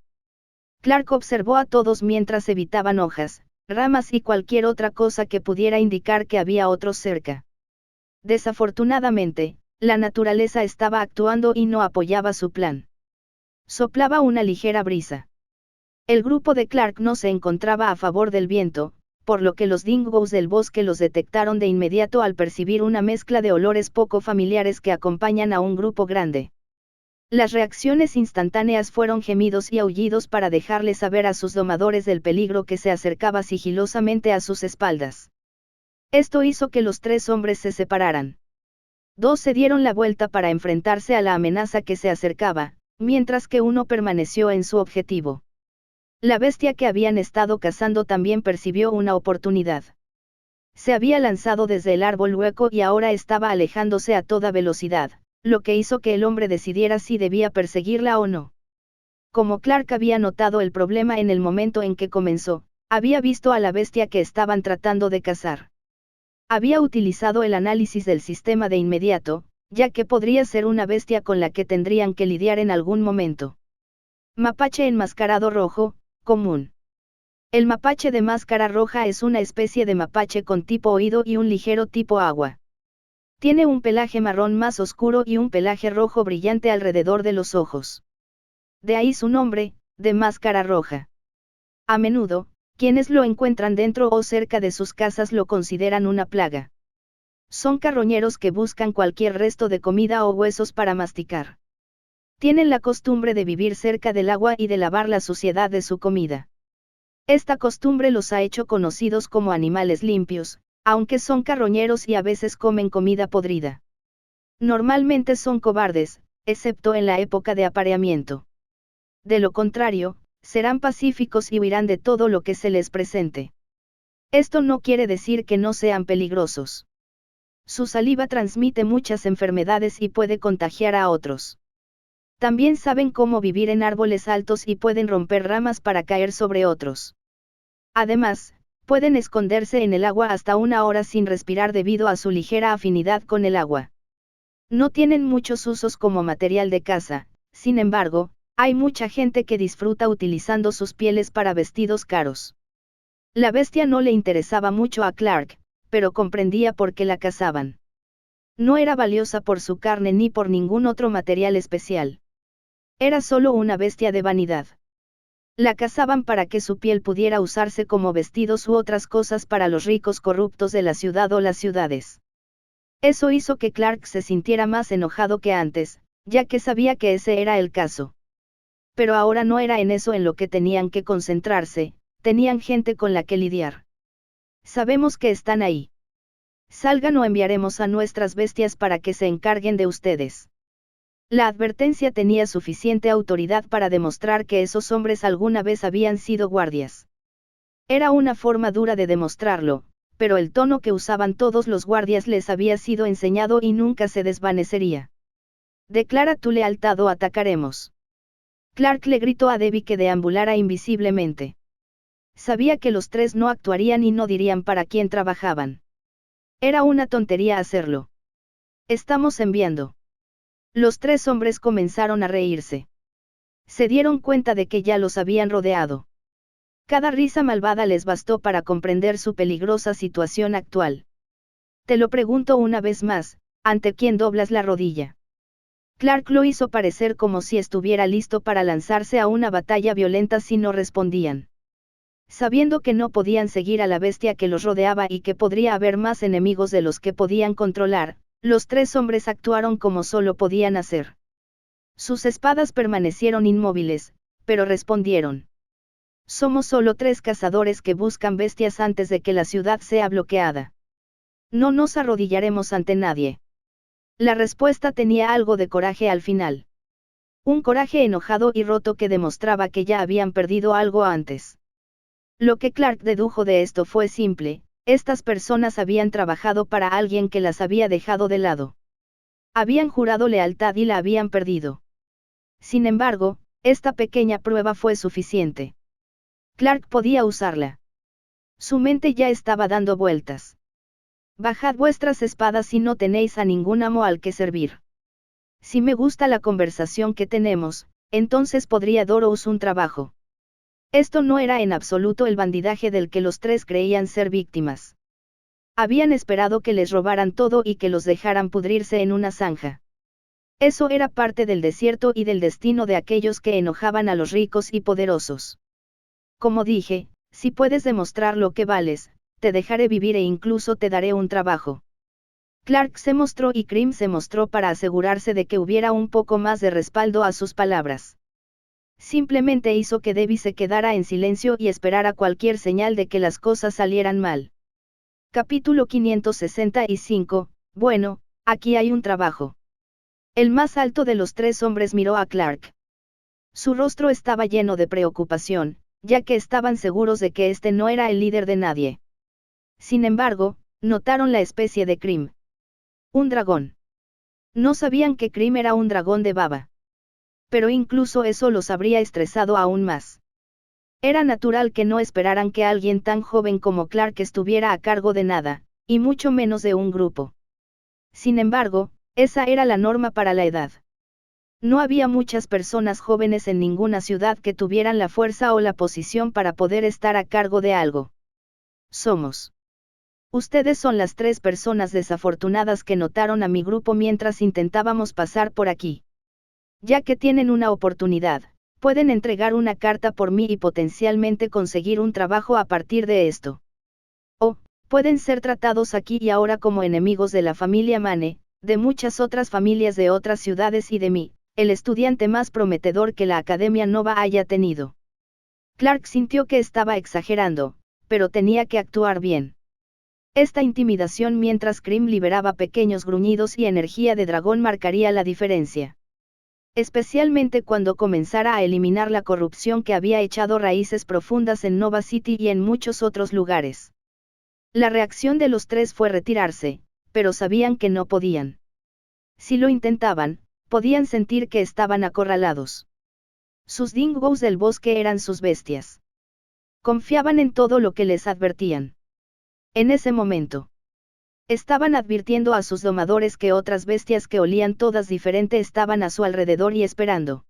Clark observó a todos mientras evitaban hojas, ramas y cualquier otra cosa que pudiera indicar que había otros cerca. Desafortunadamente, la naturaleza estaba actuando y no apoyaba su plan. Soplaba una ligera brisa. El grupo de Clark no se encontraba a favor del viento, por lo que los dingos del bosque los detectaron de inmediato al percibir una mezcla de olores poco familiares que acompañan a un grupo grande. Las reacciones instantáneas fueron gemidos y aullidos para dejarles saber a sus domadores del peligro que se acercaba sigilosamente a sus espaldas. Esto hizo que los tres hombres se separaran. Dos se dieron la vuelta para enfrentarse a la amenaza que se acercaba, mientras que uno permaneció en su objetivo. La bestia que habían estado cazando también percibió una oportunidad. Se había lanzado desde el árbol hueco y ahora estaba alejándose a toda velocidad, lo que hizo que el hombre decidiera si debía perseguirla o no. Como Clark había notado el problema en el momento en que comenzó, había visto a la bestia que estaban tratando de cazar. Había utilizado el análisis del sistema de inmediato, ya que podría ser una bestia con la que tendrían que lidiar en algún momento. Mapache enmascarado rojo, común. El mapache de máscara roja es una especie de mapache con tipo oído y un ligero tipo agua. Tiene un pelaje marrón más oscuro y un pelaje rojo brillante alrededor de los ojos. De ahí su nombre, de máscara roja. A menudo, quienes lo encuentran dentro o cerca de sus casas lo consideran una plaga. Son carroñeros que buscan cualquier resto de comida o huesos para masticar. Tienen la costumbre de vivir cerca del agua y de lavar la suciedad de su comida. Esta costumbre los ha hecho conocidos como animales limpios, aunque son carroñeros y a veces comen comida podrida. Normalmente son cobardes, excepto en la época de apareamiento. De lo contrario, serán pacíficos y huirán de todo lo que se les presente. Esto no quiere decir que no sean peligrosos. Su saliva transmite muchas enfermedades y puede contagiar a otros. También saben cómo vivir en árboles altos y pueden romper ramas para caer sobre otros. Además, pueden esconderse en el agua hasta 1 hora sin respirar debido a su ligera afinidad con el agua. No tienen muchos usos como material de caza, sin embargo, hay mucha gente que disfruta utilizando sus pieles para vestidos caros. La bestia no le interesaba mucho a Clark, pero comprendía por qué la cazaban. No era valiosa por su carne ni por ningún otro material especial. Era solo una bestia de vanidad. La cazaban para que su piel pudiera usarse como vestidos u otras cosas para los ricos corruptos de la ciudad o las ciudades. Eso hizo que Clark se sintiera más enojado que antes, ya que sabía que ese era el caso. Pero ahora no era en eso en lo que tenían que concentrarse, tenían gente con la que lidiar. Sabemos que están ahí. Salgan o enviaremos a nuestras bestias para que se encarguen de ustedes. La advertencia tenía suficiente autoridad para demostrar que esos hombres alguna vez habían sido guardias. Era una forma dura de demostrarlo, pero el tono que usaban todos los guardias les había sido enseñado y nunca se desvanecería. Declara tu lealtad o atacaremos. Clark le gritó a Debbie que deambulara invisiblemente. Sabía que los tres no actuarían y no dirían para quién trabajaban. Era una tontería hacerlo. Estamos enviando. Los tres hombres comenzaron a reírse. Se dieron cuenta de que ya los habían rodeado. Cada risa malvada les bastó para comprender su peligrosa situación actual. Te lo pregunto una vez más, ¿ante quién doblas la rodilla? Clark lo hizo parecer como si estuviera listo para lanzarse a una batalla violenta si no respondían. Sabiendo que no podían seguir a la bestia que los rodeaba y que podría haber más enemigos de los que podían controlar, los tres hombres actuaron como solo podían hacer. Sus espadas permanecieron inmóviles, pero respondieron. Somos solo 3 cazadores que buscan bestias antes de que la ciudad sea bloqueada. No nos arrodillaremos ante nadie. La respuesta tenía algo de coraje al final. Un coraje enojado y roto que demostraba que ya habían perdido algo antes. Lo que Clark dedujo de esto fue simple. Estas personas habían trabajado para alguien que las había dejado de lado. Habían jurado lealtad y la habían perdido. Sin embargo, esta pequeña prueba fue suficiente. Clark podía usarla. Su mente ya estaba dando vueltas. Bajad vuestras espadas si no tenéis a ningún amo al que servir. Si me gusta la conversación que tenemos, entonces podría daros un trabajo. Esto no era en absoluto el bandidaje del que los tres creían ser víctimas. Habían esperado que les robaran todo y que los dejaran pudrirse en una zanja. Eso era parte del desierto y del destino de aquellos que enojaban a los ricos y poderosos. Como dije, si puedes demostrar lo que vales, te dejaré vivir e incluso te daré un trabajo. Clark se mostró y Krim se mostró para asegurarse de que hubiera un poco más de respaldo a sus palabras. Simplemente hizo que Debbie se quedara en silencio y esperara cualquier señal de que las cosas salieran mal. Capítulo 565, bueno, aquí hay un trabajo. El más alto de los tres hombres miró a Clark. Su rostro estaba lleno de preocupación, ya que estaban seguros de que este no era el líder de nadie. Sin embargo, notaron la especie de Krim. Un dragón. No sabían que Krim era un dragón de baba. Pero incluso eso los habría estresado aún más. Era natural que no esperaran que alguien tan joven como Clark estuviera a cargo de nada, y mucho menos de un grupo. Sin embargo, esa era la norma para la edad. No había muchas personas jóvenes en ninguna ciudad que tuvieran la fuerza o la posición para poder estar a cargo de algo. Ustedes son las 3 personas desafortunadas que notaron a mi grupo mientras intentábamos pasar por aquí. Ya que tienen una oportunidad, pueden entregar una carta por mí y potencialmente conseguir un trabajo a partir de esto. O, pueden ser tratados aquí y ahora como enemigos de la familia Mane, de muchas otras familias de otras ciudades y de mí, el estudiante más prometedor que la Academia Nova haya tenido. Clark sintió que estaba exagerando, pero tenía que actuar bien. Esta intimidación mientras Krim liberaba pequeños gruñidos y energía de dragón marcaría la diferencia. Especialmente cuando comenzara a eliminar la corrupción que había echado raíces profundas en Nova City y en muchos otros lugares. La reacción de los 3 fue retirarse, pero sabían que no podían. Si lo intentaban, podían sentir que estaban acorralados. Sus dingos del bosque eran sus bestias. Confiaban en todo lo que les advertían. En ese momento, estaban advirtiendo a sus domadores que otras bestias que olían todas diferente estaban a su alrededor y esperando.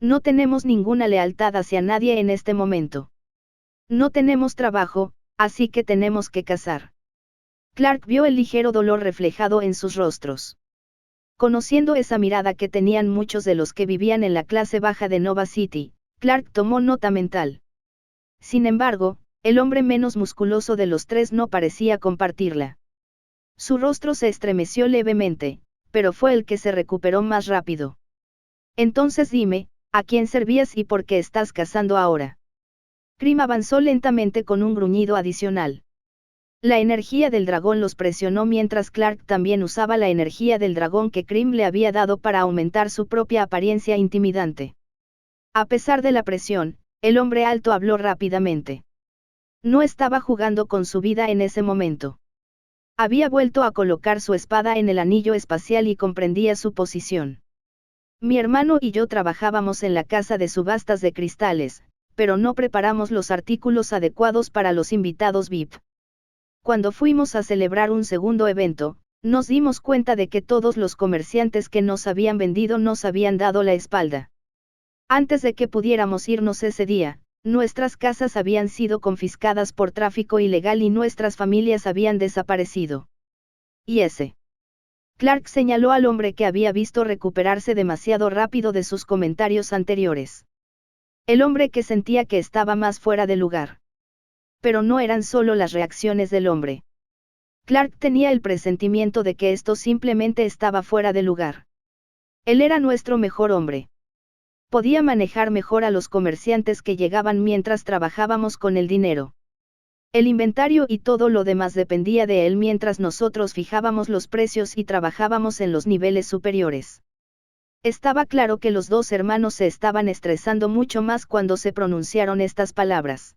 No tenemos ninguna lealtad hacia nadie en este momento. No tenemos trabajo, así que tenemos que cazar. Clark vio el ligero dolor reflejado en sus rostros. Conociendo esa mirada que tenían muchos de los que vivían en la clase baja de Nova City, Clark tomó nota mental. Sin embargo, el hombre menos musculoso de los 3 no parecía compartirla. Su rostro se estremeció levemente, pero fue el que se recuperó más rápido. Entonces dime, ¿a quién servías y por qué estás cazando ahora? Krim avanzó lentamente con un gruñido adicional. La energía del dragón los presionó mientras Clark también usaba la energía del dragón que Krim le había dado para aumentar su propia apariencia intimidante. A pesar de la presión, el hombre alto habló rápidamente. No estaba jugando con su vida en ese momento. Había vuelto a colocar su espada en el anillo espacial y comprendía su posición. Mi hermano y yo trabajábamos en la casa de subastas de cristales, pero no preparamos los artículos adecuados para los invitados VIP. Cuando fuimos a celebrar un segundo evento, nos dimos cuenta de que todos los comerciantes que nos habían vendido nos habían dado la espalda. Antes de que pudiéramos irnos ese día, nuestras casas habían sido confiscadas por tráfico ilegal y nuestras familias habían desaparecido. ¿Y ese? Clark señaló al hombre que había visto recuperarse demasiado rápido de sus comentarios anteriores. El hombre que sentía que estaba más fuera de lugar. Pero no eran solo las reacciones del hombre. Clark tenía el presentimiento de que esto simplemente estaba fuera de lugar. Él era nuestro mejor hombre. Podía manejar mejor a los comerciantes que llegaban mientras trabajábamos con el dinero. El inventario y todo lo demás dependía de él mientras nosotros fijábamos los precios y trabajábamos en los niveles superiores. Estaba claro que los 2 hermanos se estaban estresando mucho más cuando se pronunciaron estas palabras.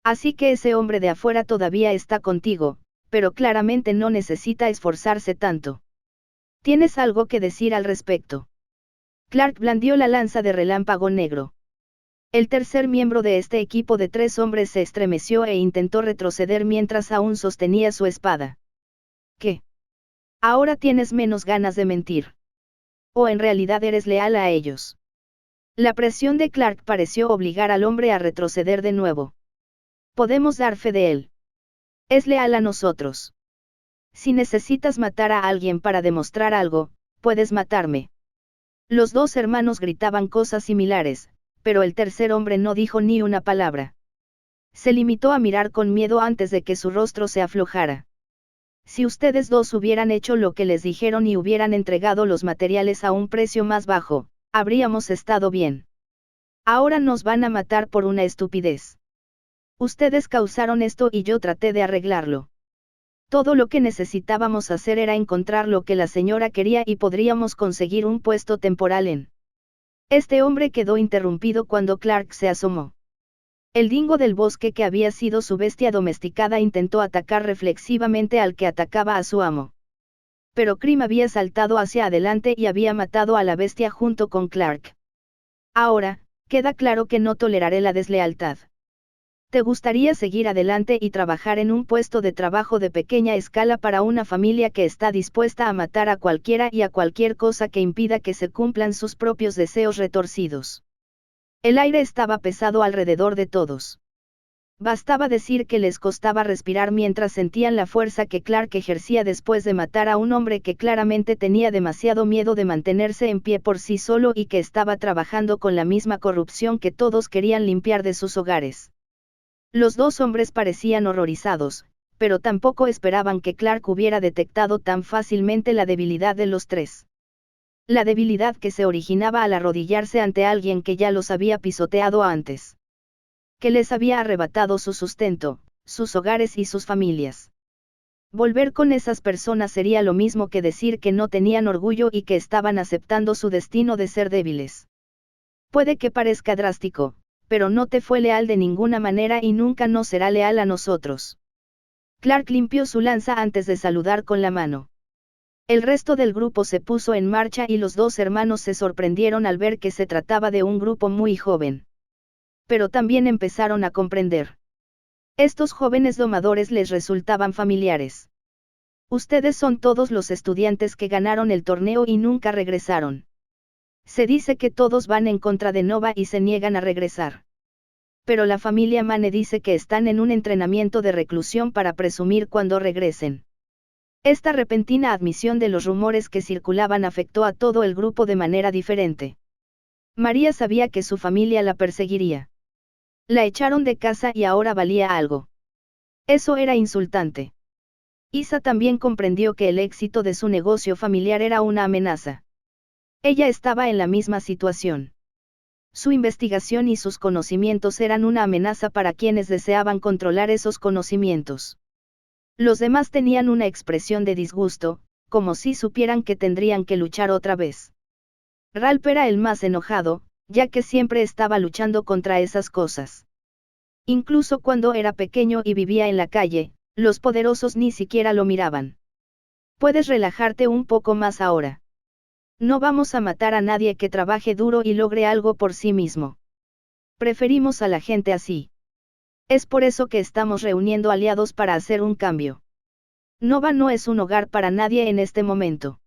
Así que ese hombre de afuera todavía está contigo, pero claramente no necesita esforzarse tanto. ¿Tienes algo que decir al respecto? Clark blandió la lanza de relámpago negro. El tercer miembro de este equipo de 3 hombres se estremeció e intentó retroceder mientras aún sostenía su espada. ¿Qué? Ahora tienes menos ganas de mentir. ¿O en realidad eres leal a ellos? La presión de Clark pareció obligar al hombre a retroceder de nuevo. Podemos dar fe de él. Es leal a nosotros. Si necesitas matar a alguien para demostrar algo, puedes matarme. Los 2 hermanos gritaban cosas similares, pero el tercer hombre no dijo ni una palabra. Se limitó a mirar con miedo antes de que su rostro se aflojara. Si ustedes 2 hubieran hecho lo que les dijeron y hubieran entregado los materiales a un precio más bajo, habríamos estado bien. Ahora nos van a matar por una estupidez. Ustedes causaron esto y yo traté de arreglarlo. Todo lo que necesitábamos hacer era encontrar lo que la señora quería y podríamos conseguir un puesto temporal en. Este hombre quedó interrumpido cuando Clark se asomó. El dingo del bosque, que había sido su bestia domesticada, intentó atacar reflexivamente al que atacaba a su amo. Pero Cream había saltado hacia adelante y había matado a la bestia junto con Clark. Ahora, queda claro que no toleraré la deslealtad. ¿Te gustaría seguir adelante y trabajar en un puesto de trabajo de pequeña escala para una familia que está dispuesta a matar a cualquiera y a cualquier cosa que impida que se cumplan sus propios deseos retorcidos? El aire estaba pesado alrededor de todos. Bastaba decir que les costaba respirar mientras sentían la fuerza que Clark ejercía después de matar a un hombre que claramente tenía demasiado miedo de mantenerse en pie por sí solo y que estaba trabajando con la misma corrupción que todos querían limpiar de sus hogares. Los dos hombres parecían horrorizados, pero tampoco esperaban que Clark hubiera detectado tan fácilmente la debilidad de los tres. La debilidad que se originaba al arrodillarse ante alguien que ya los había pisoteado antes. Que les había arrebatado su sustento, sus hogares y sus familias. Volver con esas personas sería lo mismo que decir que no tenían orgullo y que estaban aceptando su destino de ser débiles. Puede que parezca drástico, pero no te fue leal de ninguna manera y nunca nos será leal a nosotros. Clark limpió su lanza antes de saludar con la mano. El resto del grupo se puso en marcha y los dos hermanos se sorprendieron al ver que se trataba de un grupo muy joven. Pero también empezaron a comprender. Estos jóvenes domadores les resultaban familiares. Ustedes son todos los estudiantes que ganaron el torneo y nunca regresaron. Se dice que todos van en contra de Nova y se niegan a regresar. Pero la familia Mane dice que están en un entrenamiento de reclusión para presumir cuando regresen. Esta repentina admisión de los rumores que circulaban afectó a todo el grupo de manera diferente. María sabía que su familia la perseguiría. La echaron de casa y ahora valía algo. Eso era insultante. Isa también comprendió que el éxito de su negocio familiar era una amenaza. Ella estaba en la misma situación. Su investigación y sus conocimientos eran una amenaza para quienes deseaban controlar esos conocimientos. Los demás tenían una expresión de disgusto, como si supieran que tendrían que luchar otra vez. Ralph era el más enojado, ya que siempre estaba luchando contra esas cosas. Incluso cuando era pequeño y vivía en la calle, los poderosos ni siquiera lo miraban. Puedes relajarte un poco más ahora. No vamos a matar a nadie que trabaje duro y logre algo por sí mismo. Preferimos a la gente así. Es por eso que estamos reuniendo aliados para hacer un cambio. Nova no es un hogar para nadie en este momento.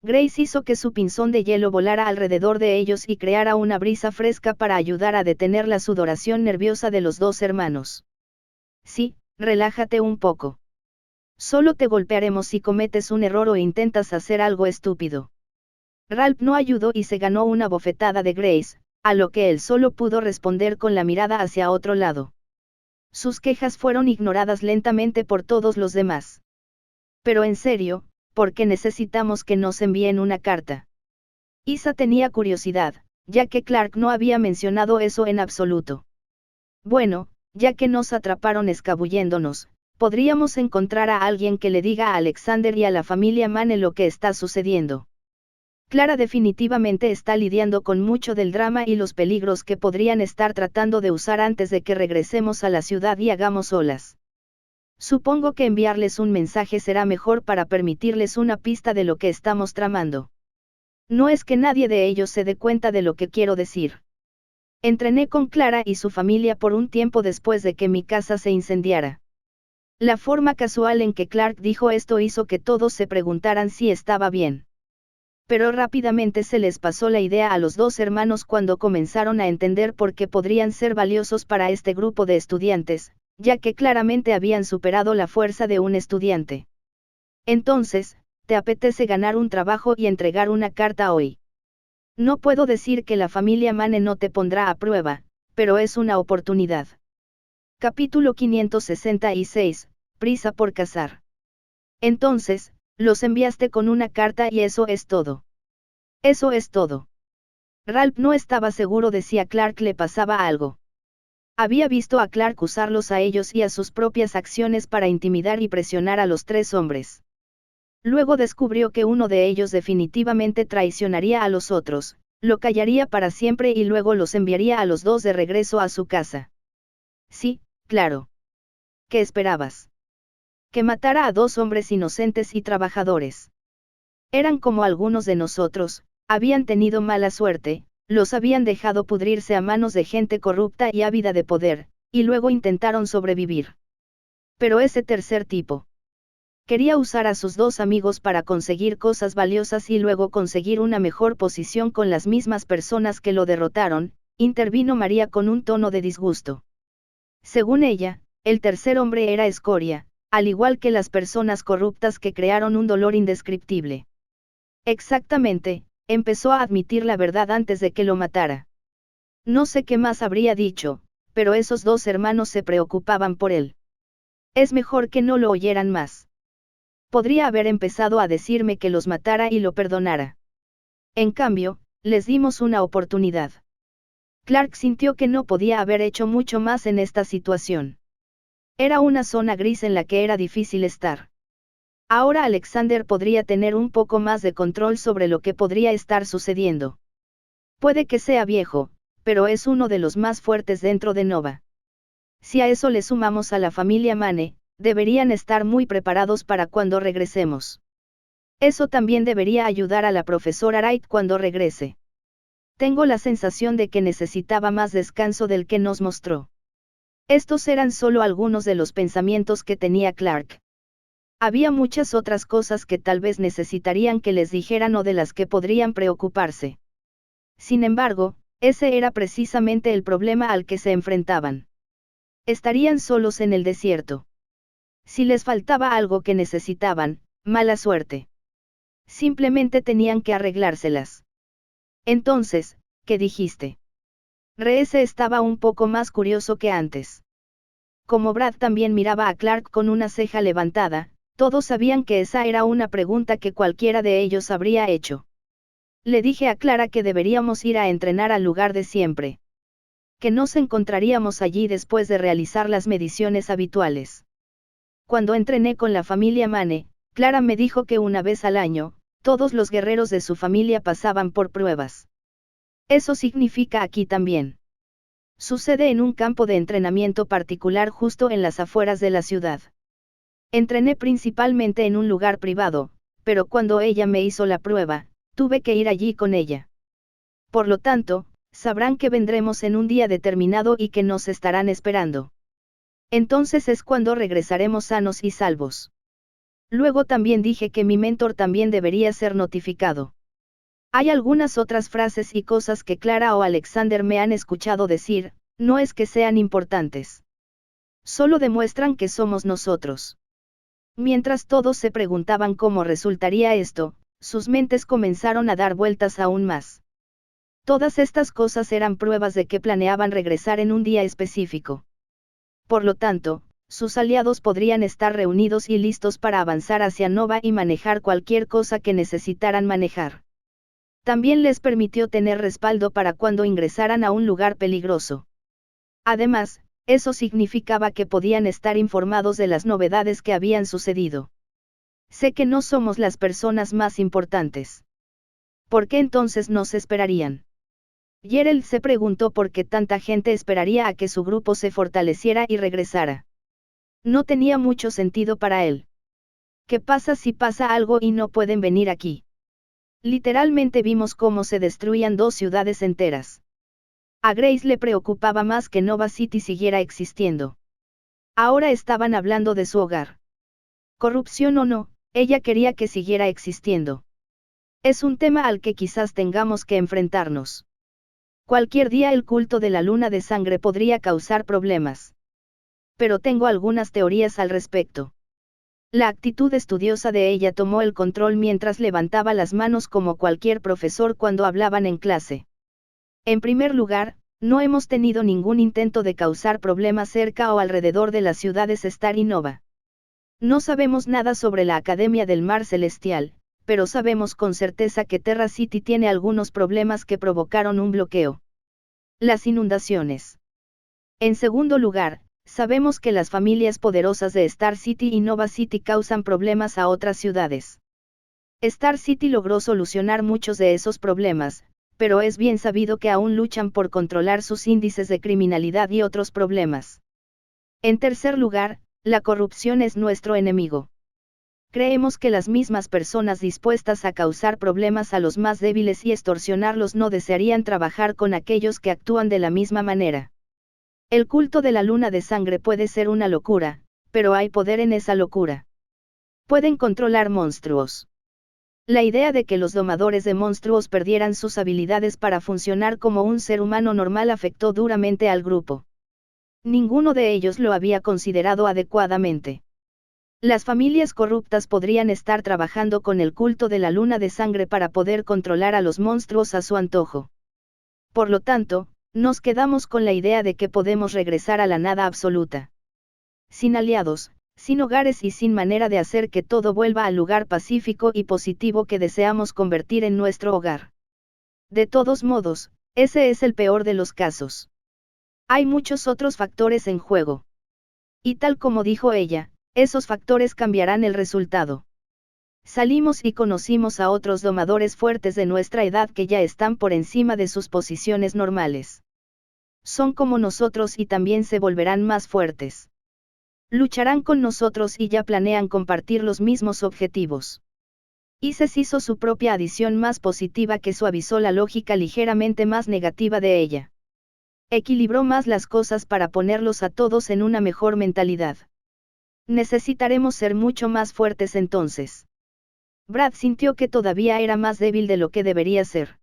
Grace hizo que su pinzón de hielo volara alrededor de ellos y creara una brisa fresca para ayudar a detener la sudoración nerviosa de los dos hermanos. Sí, relájate un poco. Solo te golpearemos si cometes un error o intentas hacer algo estúpido. Ralph no ayudó y se ganó una bofetada de Grace, a lo que él solo pudo responder con la mirada hacia otro lado. Sus quejas fueron ignoradas lentamente por todos los demás. Pero en serio, ¿por qué necesitamos que nos envíen una carta? Isa tenía curiosidad, ya que Clark no había mencionado eso en absoluto. Bueno, ya que nos atraparon escabulléndonos, podríamos encontrar a alguien que le diga a Alexander y a la familia Mane lo que está sucediendo. Clara definitivamente está lidiando con mucho del drama y los peligros que podrían estar tratando de usar antes de que regresemos a la ciudad y hagamos olas. Supongo que enviarles un mensaje será mejor para permitirles una pista de lo que estamos tramando. No es que nadie de ellos se dé cuenta de lo que quiero decir. Entrené con Clara y su familia por un tiempo después de que mi casa se incendiara. La forma casual en que Clark dijo esto hizo que todos se preguntaran si estaba bien. Pero rápidamente se les pasó la idea a los dos hermanos cuando comenzaron a entender por qué podrían ser valiosos para este grupo de estudiantes, ya que claramente habían superado la fuerza de un estudiante. Entonces, ¿te apetece ganar un trabajo y entregar una carta hoy? No puedo decir que la familia Mane no te pondrá a prueba, pero es una oportunidad. Capítulo 566, Prisa por cazar. Entonces, los enviaste con una carta y eso es todo. Eso es todo. Ralph no estaba seguro de si a Clark le pasaba algo. Había visto a Clark usarlos a ellos y a sus propias acciones para intimidar y presionar a los tres hombres. Luego descubrió que uno de ellos definitivamente traicionaría a los otros, lo callaría para siempre y luego los enviaría a los dos de regreso a su casa. Sí, claro. ¿Qué esperabas? Que matara a dos hombres inocentes y trabajadores. Eran como algunos de nosotros, habían tenido mala suerte, los habían dejado pudrirse a manos de gente corrupta y ávida de poder, y luego intentaron sobrevivir. Pero ese tercer tipo quería usar a sus dos amigos para conseguir cosas valiosas y luego conseguir una mejor posición con las mismas personas que lo derrotaron, intervino María con un tono de disgusto. Según ella, el tercer hombre era escoria, al igual que las personas corruptas que crearon un dolor indescriptible. Exactamente, empezó a admitir la verdad antes de que lo matara. No sé qué más habría dicho, pero esos dos hermanos se preocupaban por él. Es mejor que no lo oyeran más. Podría haber empezado a decirme que los matara y lo perdonara. En cambio, les dimos una oportunidad. Clark sintió que no podía haber hecho mucho más en esta situación. Era una zona gris en la que era difícil estar. Ahora Alexander podría tener un poco más de control sobre lo que podría estar sucediendo. Puede que sea viejo, pero es uno de los más fuertes dentro de Nova. Si a eso le sumamos a la familia Mane, deberían estar muy preparados para cuando regresemos. Eso también debería ayudar a la profesora Wright cuando regrese. Tengo la sensación de que necesitaba más descanso del que nos mostró. Estos eran solo algunos de los pensamientos que tenía Clark. Había muchas otras cosas que tal vez necesitarían que les dijeran o de las que podrían preocuparse. Sin embargo, ese era precisamente el problema al que se enfrentaban. Estarían solos en el desierto. Si les faltaba algo que necesitaban, mala suerte. Simplemente tenían que arreglárselas. Entonces, ¿qué dijiste? Reese estaba un poco más curioso que antes. Como Brad también miraba a Clark con una ceja levantada, todos sabían que esa era una pregunta que cualquiera de ellos habría hecho. Le dije a Clara que deberíamos ir a entrenar al lugar de siempre. Que nos encontraríamos allí después de realizar las mediciones habituales. Cuando entrené con la familia Mane, Clara me dijo que una vez al año, todos los guerreros de su familia pasaban por pruebas. Eso significa aquí también. Sucede en un campo de entrenamiento particular justo en las afueras de la ciudad. Entrené principalmente en un lugar privado, pero cuando ella me hizo la prueba, tuve que ir allí con ella. Por lo tanto, sabrán que vendremos en un día determinado y que nos estarán esperando. Entonces es cuando regresaremos sanos y salvos. Luego también dije que mi mentor también debería ser notificado. Hay algunas otras frases y cosas que Clara o Alexander me han escuchado decir, no es que sean importantes. Solo demuestran que somos nosotros. Mientras todos se preguntaban cómo resultaría esto, sus mentes comenzaron a dar vueltas aún más. Todas estas cosas eran pruebas de que planeaban regresar en un día específico. Por lo tanto, sus aliados podrían estar reunidos y listos para avanzar hacia Nova y manejar cualquier cosa que necesitaran manejar. También les permitió tener respaldo para cuando ingresaran a un lugar peligroso. Además, eso significaba que podían estar informados de las novedades que habían sucedido. Sé que no somos las personas más importantes. ¿Por qué entonces nos esperarían? Gerald se preguntó por qué tanta gente esperaría a que su grupo se fortaleciera y regresara. No tenía mucho sentido para él. ¿Qué pasa si pasa algo y no pueden venir aquí? Literalmente vimos cómo se destruían dos ciudades enteras. A Grace le preocupaba más que Nova City siguiera existiendo. Ahora estaban hablando de su hogar. Corrupción o no, ella quería que siguiera existiendo. Es un tema al que quizás tengamos que enfrentarnos. Cualquier día el culto de la luna de sangre podría causar problemas. Pero tengo algunas teorías al respecto. La actitud estudiosa de ella tomó el control mientras levantaba las manos como cualquier profesor cuando hablaban en clase. En primer lugar, no hemos tenido ningún intento de causar problemas cerca o alrededor de las ciudades Star y Nova. No sabemos nada sobre la Academia del Mar Celestial, pero sabemos con certeza que Terra City tiene algunos problemas que provocaron un bloqueo. Las inundaciones. En segundo lugar, sabemos que las familias poderosas de Star City y Nova City causan problemas a otras ciudades. Star City logró solucionar muchos de esos problemas, pero es bien sabido que aún luchan por controlar sus índices de criminalidad y otros problemas. En tercer lugar, la corrupción es nuestro enemigo. Creemos que las mismas personas dispuestas a causar problemas a los más débiles y extorsionarlos no desearían trabajar con aquellos que actúan de la misma manera. El culto de la luna de sangre puede ser una locura, pero hay poder en esa locura. Pueden controlar monstruos. La idea de que los domadores de monstruos perdieran sus habilidades para funcionar como un ser humano normal afectó duramente al grupo. Ninguno de ellos lo había considerado adecuadamente. Las familias corruptas podrían estar trabajando con el culto de la luna de sangre para poder controlar a los monstruos a su antojo. Por lo tanto, nos quedamos con la idea de que podemos regresar a la nada absoluta. Sin aliados, sin hogares y sin manera de hacer que todo vuelva al lugar pacífico y positivo que deseamos convertir en nuestro hogar. De todos modos, ese es el peor de los casos. Hay muchos otros factores en juego. Y tal como dijo ella, esos factores cambiarán el resultado. Salimos y conocimos a otros domadores fuertes de nuestra edad que ya están por encima de sus posiciones normales. Son como nosotros y también se volverán más fuertes. Lucharán con nosotros y ya planean compartir los mismos objetivos. Isis hizo su propia adición más positiva que suavizó la lógica ligeramente más negativa de ella. Equilibró más las cosas para ponerlos a todos en una mejor mentalidad. Necesitaremos ser mucho más fuertes entonces. Brad sintió que todavía era más débil de lo que debería ser.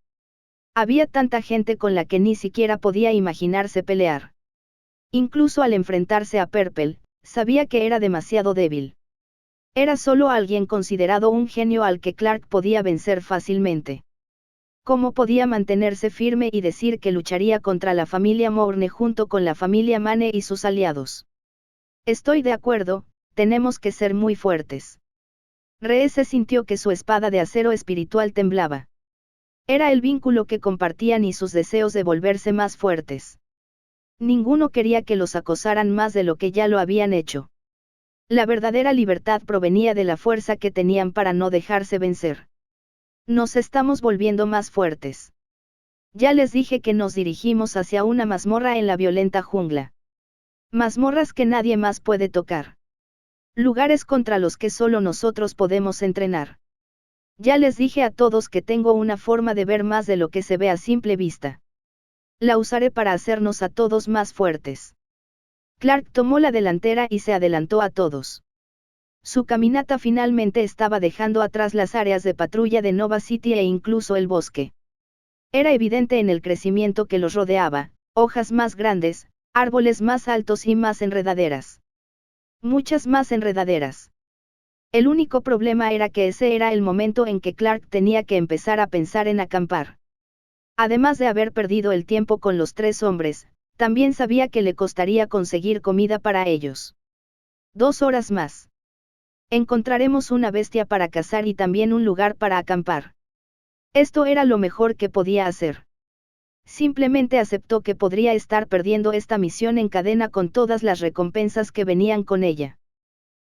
Había tanta gente con la que ni siquiera podía imaginarse pelear. Incluso al enfrentarse a Purple, sabía que era demasiado débil. Era solo alguien considerado un genio al que Clark podía vencer fácilmente. ¿Cómo podía mantenerse firme y decir que lucharía contra la familia Mourne junto con la familia Mane y sus aliados? Estoy de acuerdo, tenemos que ser muy fuertes. Reese sintió que su espada de acero espiritual temblaba. Era el vínculo que compartían y sus deseos de volverse más fuertes. Ninguno quería que los acosaran más de lo que ya lo habían hecho. La verdadera libertad provenía de la fuerza que tenían para no dejarse vencer. Nos estamos volviendo más fuertes. Ya les dije que nos dirigimos hacia una mazmorra en la violenta jungla. Mazmorras que nadie más puede tocar. Lugares contra los que solo nosotros podemos entrenar. Ya les dije a todos que tengo una forma de ver más de lo que se ve a simple vista. La usaré para hacernos a todos más fuertes. Clark tomó la delantera y se adelantó a todos. Su caminata finalmente estaba dejando atrás las áreas de patrulla de Nova City e incluso el bosque. Era evidente en el crecimiento que los rodeaba, hojas más grandes, árboles más altos y más enredaderas. Muchas más enredaderas. El único problema era que ese era el momento en que Clark tenía que empezar a pensar en acampar. Además de haber perdido el tiempo con los 3 hombres, también sabía que le costaría conseguir comida para ellos. 2 horas más. Encontraremos una bestia para cazar y también un lugar para acampar. Esto era lo mejor que podía hacer. Simplemente aceptó que podría estar perdiendo esta misión en cadena con todas las recompensas que venían con ella.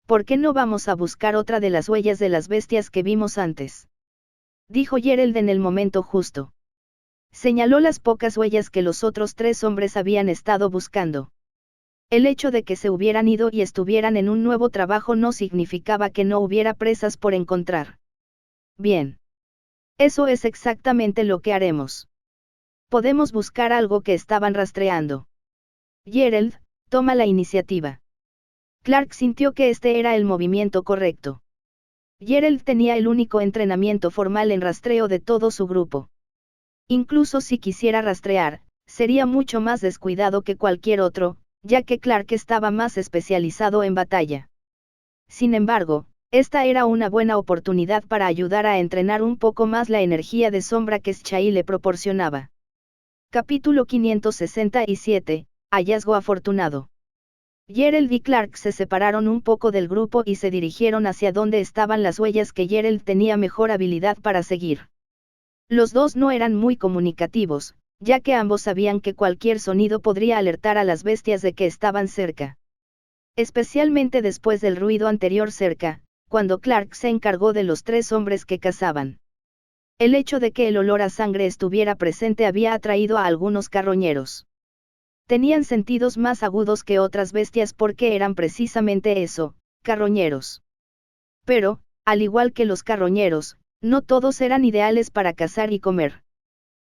¿Por qué no vamos a buscar otra de las huellas de las bestias que vimos antes? Dijo Gerald en el momento justo. Señaló las pocas huellas que los otros 3 hombres habían estado buscando. El hecho de que se hubieran ido y estuvieran en un nuevo trabajo no significaba que no hubiera presas por encontrar. Bien. Eso es exactamente lo que haremos. Podemos buscar algo que estaban rastreando. Gerald, toma la iniciativa. Clark sintió que este era el movimiento correcto. Gerald tenía el único entrenamiento formal en rastreo de todo su grupo. Incluso si quisiera rastrear, sería mucho más descuidado que cualquier otro, ya que Clark estaba más especializado en batalla. Sin embargo, esta era una buena oportunidad para ayudar a entrenar un poco más la energía de sombra que Shai le proporcionaba. Capítulo 567, Hallazgo afortunado. Gerald y Clark se separaron un poco del grupo y se dirigieron hacia donde estaban las huellas que Gerald tenía mejor habilidad para seguir. Los dos no eran muy comunicativos, ya que ambos sabían que cualquier sonido podría alertar a las bestias de que estaban cerca. Especialmente después del ruido anterior cerca, cuando Clark se encargó de los 3 hombres que cazaban. El hecho de que el olor a sangre estuviera presente había atraído a algunos carroñeros. Tenían sentidos más agudos que otras bestias porque eran precisamente eso, carroñeros. Pero, al igual que los carroñeros, no todos eran ideales para cazar y comer.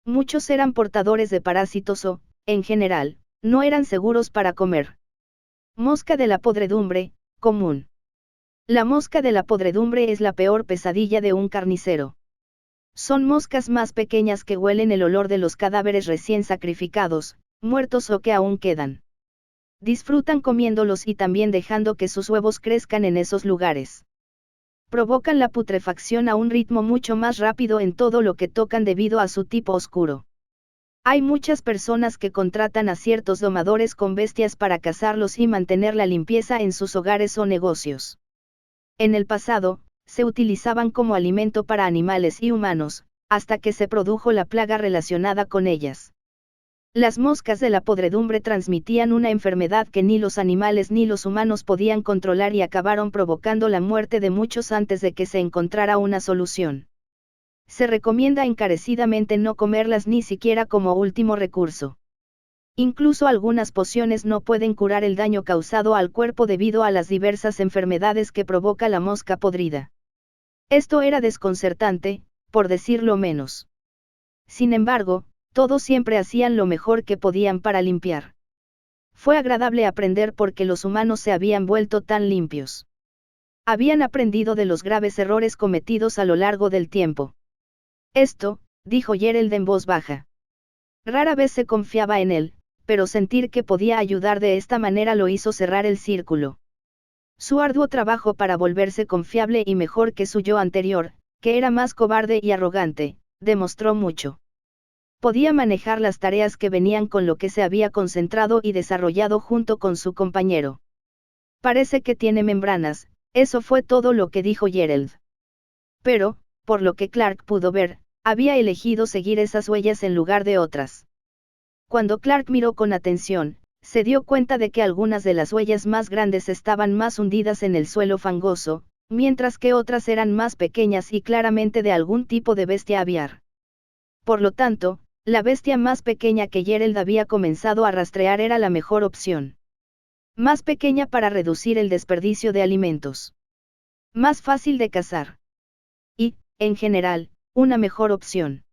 Muchos eran portadores de parásitos o, en general, no eran seguros para comer. Mosca de la podredumbre, común. La mosca de la podredumbre es la peor pesadilla de un carnicero. Son moscas más pequeñas que huelen el olor de los cadáveres recién sacrificados, muertos o que aún quedan. Disfrutan comiéndolos y también dejando que sus huevos crezcan en esos lugares. Provocan la putrefacción a un ritmo mucho más rápido en todo lo que tocan debido a su tipo oscuro. Hay muchas personas que contratan a ciertos domadores con bestias para cazarlos y mantener la limpieza en sus hogares o negocios. En el pasado, se utilizaban como alimento para animales y humanos, hasta que se produjo la plaga relacionada con ellas. Las moscas de la podredumbre transmitían una enfermedad que ni los animales ni los humanos podían controlar y acabaron provocando la muerte de muchos antes de que se encontrara una solución. Se recomienda encarecidamente no comerlas ni siquiera como último recurso. Incluso algunas pociones no pueden curar el daño causado al cuerpo debido a las diversas enfermedades que provoca la mosca podrida. Esto era desconcertante, por decirlo menos. Sin embargo, todos siempre hacían lo mejor que podían para limpiar. Fue agradable aprender porque los humanos se habían vuelto tan limpios. Habían aprendido de los graves errores cometidos a lo largo del tiempo. Esto, dijo Gerald en voz baja. Rara vez se confiaba en él, pero sentir que podía ayudar de esta manera lo hizo cerrar el círculo. Su arduo trabajo para volverse confiable y mejor que su yo anterior, que era más cobarde y arrogante, demostró mucho. Podía manejar las tareas que venían con lo que se había concentrado y desarrollado junto con su compañero. Parece que tiene membranas, eso fue todo lo que dijo Gerald. Pero, por lo que Clark pudo ver, había elegido seguir esas huellas en lugar de otras. Cuando Clark miró con atención, se dio cuenta de que algunas de las huellas más grandes estaban más hundidas en el suelo fangoso, mientras que otras eran más pequeñas y claramente de algún tipo de bestia aviar. Por lo tanto, la bestia más pequeña que Gerald había comenzado a rastrear era la mejor opción. Más pequeña para reducir el desperdicio de alimentos. Más fácil de cazar. Y, en general, una mejor opción.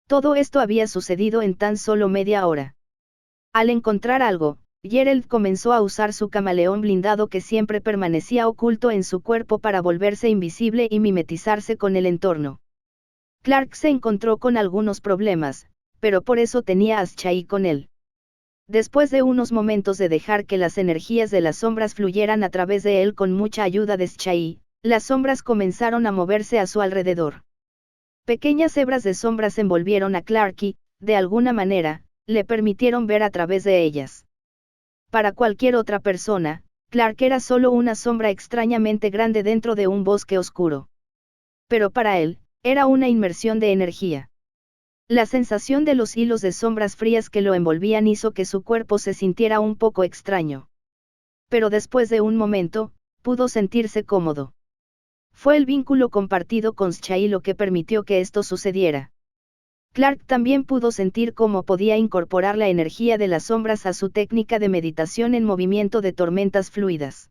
Todo esto había sucedido en tan solo media hora. Al encontrar algo, Gerald comenzó a usar su camaleón blindado que siempre permanecía oculto en su cuerpo para volverse invisible y mimetizarse con el entorno. Clark se encontró con algunos problemas, pero por eso tenía a Shai con él. Después de unos momentos de dejar que las energías de las sombras fluyeran a través de él con mucha ayuda de Shai, las sombras comenzaron a moverse a su alrededor. Pequeñas hebras de sombras envolvieron a Clark y, de alguna manera, le permitieron ver a través de ellas. Para cualquier otra persona, Clark era solo una sombra extrañamente grande dentro de un bosque oscuro. Pero para él, era una inmersión de energía. La sensación de los hilos de sombras frías que lo envolvían hizo que su cuerpo se sintiera un poco extraño. Pero después de un momento, pudo sentirse cómodo. Fue el vínculo compartido con Shai lo que permitió que esto sucediera. Clark también pudo sentir cómo podía incorporar la energía de las sombras a su técnica de meditación en movimiento de tormentas fluidas.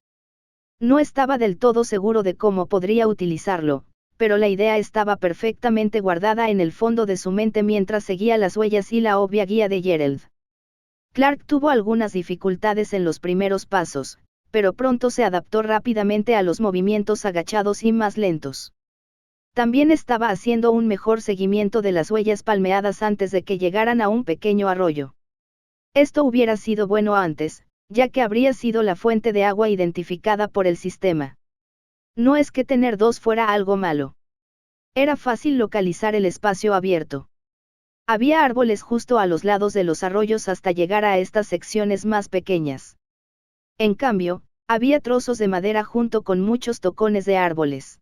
No estaba del todo seguro de cómo podría utilizarlo, pero la idea estaba perfectamente guardada en el fondo de su mente mientras seguía las huellas y la obvia guía de Gerald. Clark tuvo algunas dificultades en los primeros pasos, pero pronto se adaptó rápidamente a los movimientos agachados y más lentos. También estaba haciendo un mejor seguimiento de las huellas palmeadas antes de que llegaran a un pequeño arroyo. Esto hubiera sido bueno antes, ya que habría sido la fuente de agua identificada por el sistema. No es que tener dos fuera algo malo. Era fácil localizar el espacio abierto. Había árboles justo a los lados de los arroyos hasta llegar a estas secciones más pequeñas. En cambio, había trozos de madera junto con muchos tocones de árboles.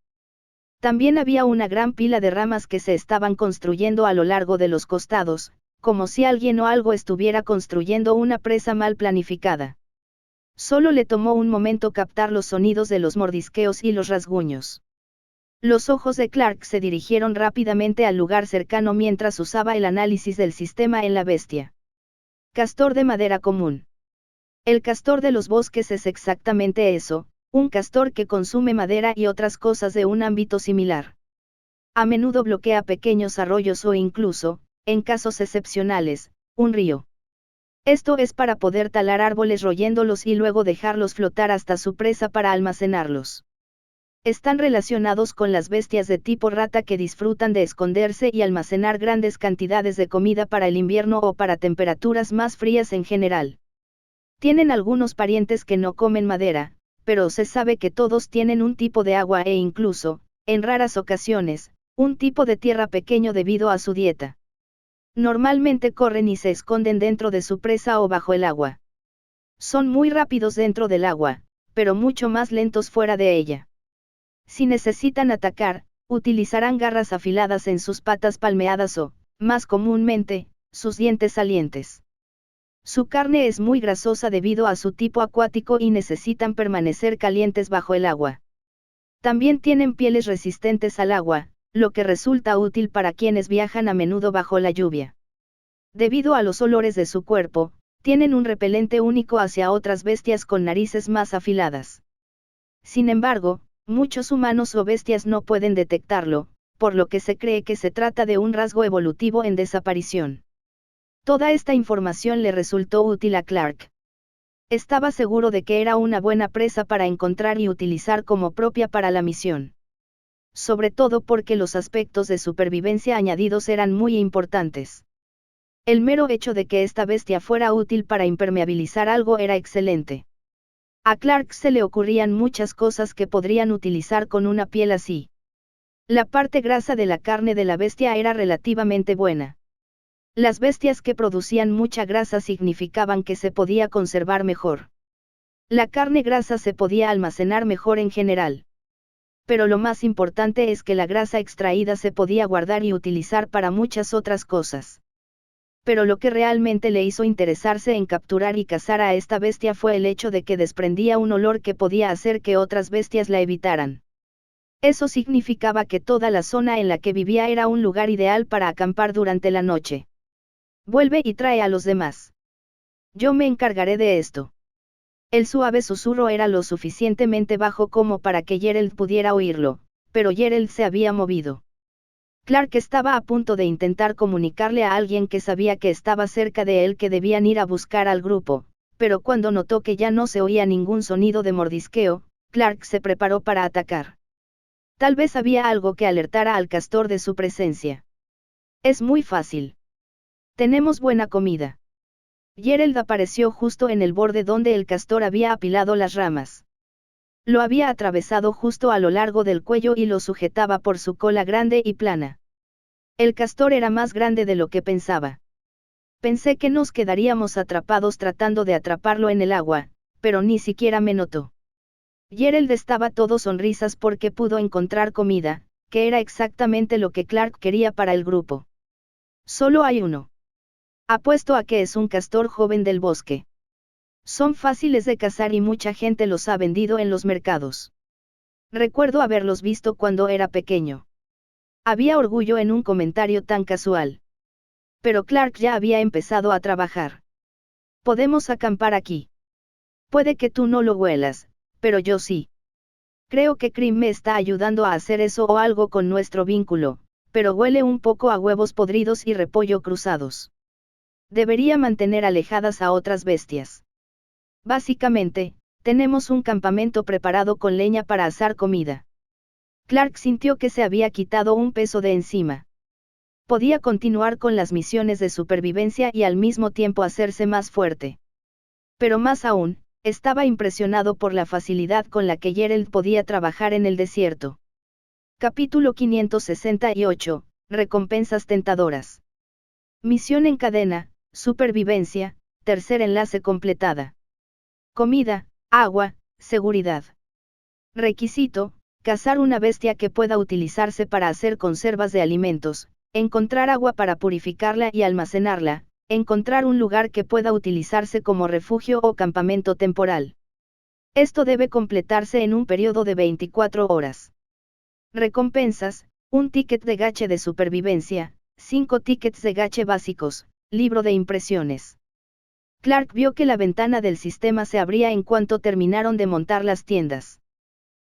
También había una gran pila de ramas que se estaban construyendo a lo largo de los costados, como si alguien o algo estuviera construyendo una presa mal planificada. Solo le tomó un momento captar los sonidos de los mordisqueos y los rasguños. Los ojos de Clark se dirigieron rápidamente al lugar cercano mientras usaba el análisis del sistema en la bestia. Castor de madera común. El castor de los bosques es exactamente eso, un castor que consume madera y otras cosas de un ámbito similar. A menudo bloquea pequeños arroyos o incluso, en casos excepcionales, un río. Esto es para poder talar árboles royéndolos y luego dejarlos flotar hasta su presa para almacenarlos. Están relacionados con las bestias de tipo rata que disfrutan de esconderse y almacenar grandes cantidades de comida para el invierno o para temperaturas más frías en general. Tienen algunos parientes que no comen madera, pero se sabe que todos tienen un tipo de agua e incluso, en raras ocasiones, un tipo de tierra pequeño debido a su dieta. Normalmente corren y se esconden dentro de su presa o bajo el agua. Son muy rápidos dentro del agua, pero mucho más lentos fuera de ella. Si necesitan atacar, utilizarán garras afiladas en sus patas palmeadas o, más comúnmente, sus dientes salientes. Su carne es muy grasosa debido a su tipo acuático y necesitan permanecer calientes bajo el agua. También tienen pieles resistentes al agua, lo que resulta útil para quienes viajan a menudo bajo la lluvia. Debido a los olores de su cuerpo, tienen un repelente único hacia otras bestias con narices más afiladas. Sin embargo, muchos humanos o bestias no pueden detectarlo, por lo que se cree que se trata de un rasgo evolutivo en desaparición. Toda esta información le resultó útil a Clark. Estaba seguro de que era una buena presa para encontrar y utilizar como propia para la misión. Sobre todo porque los aspectos de supervivencia añadidos eran muy importantes. El mero hecho de que esta bestia fuera útil para impermeabilizar algo era excelente. A Clark se le ocurrían muchas cosas que podrían utilizar con una piel así. La parte grasa de la carne de la bestia era relativamente buena. Las bestias que producían mucha grasa significaban que se podía conservar mejor. La carne grasa se podía almacenar mejor en general. Pero lo más importante es que la grasa extraída se podía guardar y utilizar para muchas otras cosas. Pero lo que realmente le hizo interesarse en capturar y cazar a esta bestia fue el hecho de que desprendía un olor que podía hacer que otras bestias la evitaran. Eso significaba que toda la zona en la que vivía era un lugar ideal para acampar durante la noche. Vuelve y trae a los demás. Yo me encargaré de esto. El suave susurro era lo suficientemente bajo como para que Gerald pudiera oírlo, pero Gerald se había movido. Clark estaba a punto de intentar comunicarle a alguien que sabía que estaba cerca de él que debían ir a buscar al grupo, pero cuando notó que ya no se oía ningún sonido de mordisqueo, Clark se preparó para atacar. Tal vez había algo que alertara al castor de su presencia. Es muy fácil. Tenemos buena comida. Gerald apareció justo en el borde donde el castor había apilado las ramas. Lo había atravesado justo a lo largo del cuello y lo sujetaba por su cola grande y plana. El castor era más grande de lo que pensaba. Pensé que nos quedaríamos atrapados tratando de atraparlo en el agua, pero ni siquiera me notó. Gerald estaba todo sonrisas porque pudo encontrar comida, que era exactamente lo que Clark quería para el grupo. Solo hay uno. Apuesto a que es un castor joven del bosque. Son fáciles de cazar y mucha gente los ha vendido en los mercados. Recuerdo haberlos visto cuando era pequeño. Había orgullo en un comentario tan casual. Pero Clark ya había empezado a trabajar. Podemos acampar aquí. Puede que tú no lo huelas, pero yo sí. Creo que Krim me está ayudando a hacer eso o algo con nuestro vínculo, pero huele un poco a huevos podridos y repollo cruzados. Debería mantener alejadas a otras bestias. Básicamente, tenemos un campamento preparado con leña para asar comida. Clark sintió que se había quitado un peso de encima. Podía continuar con las misiones de supervivencia y al mismo tiempo hacerse más fuerte. Pero más aún, estaba impresionado por la facilidad con la que Gerald podía trabajar en el desierto. Capítulo 568, Recompensas tentadoras. Misión en cadena, supervivencia, tercer enlace completada. Comida, agua, seguridad. Requisito, cazar una bestia que pueda utilizarse para hacer conservas de alimentos, encontrar agua para purificarla y almacenarla, encontrar un lugar que pueda utilizarse como refugio o campamento temporal. Esto debe completarse en un periodo de 24 horas. Recompensas, un ticket de gache de supervivencia, 5 tickets de gache básicos, libro de impresiones. Clark vio que la ventana del sistema se abría en cuanto terminaron de montar las tiendas.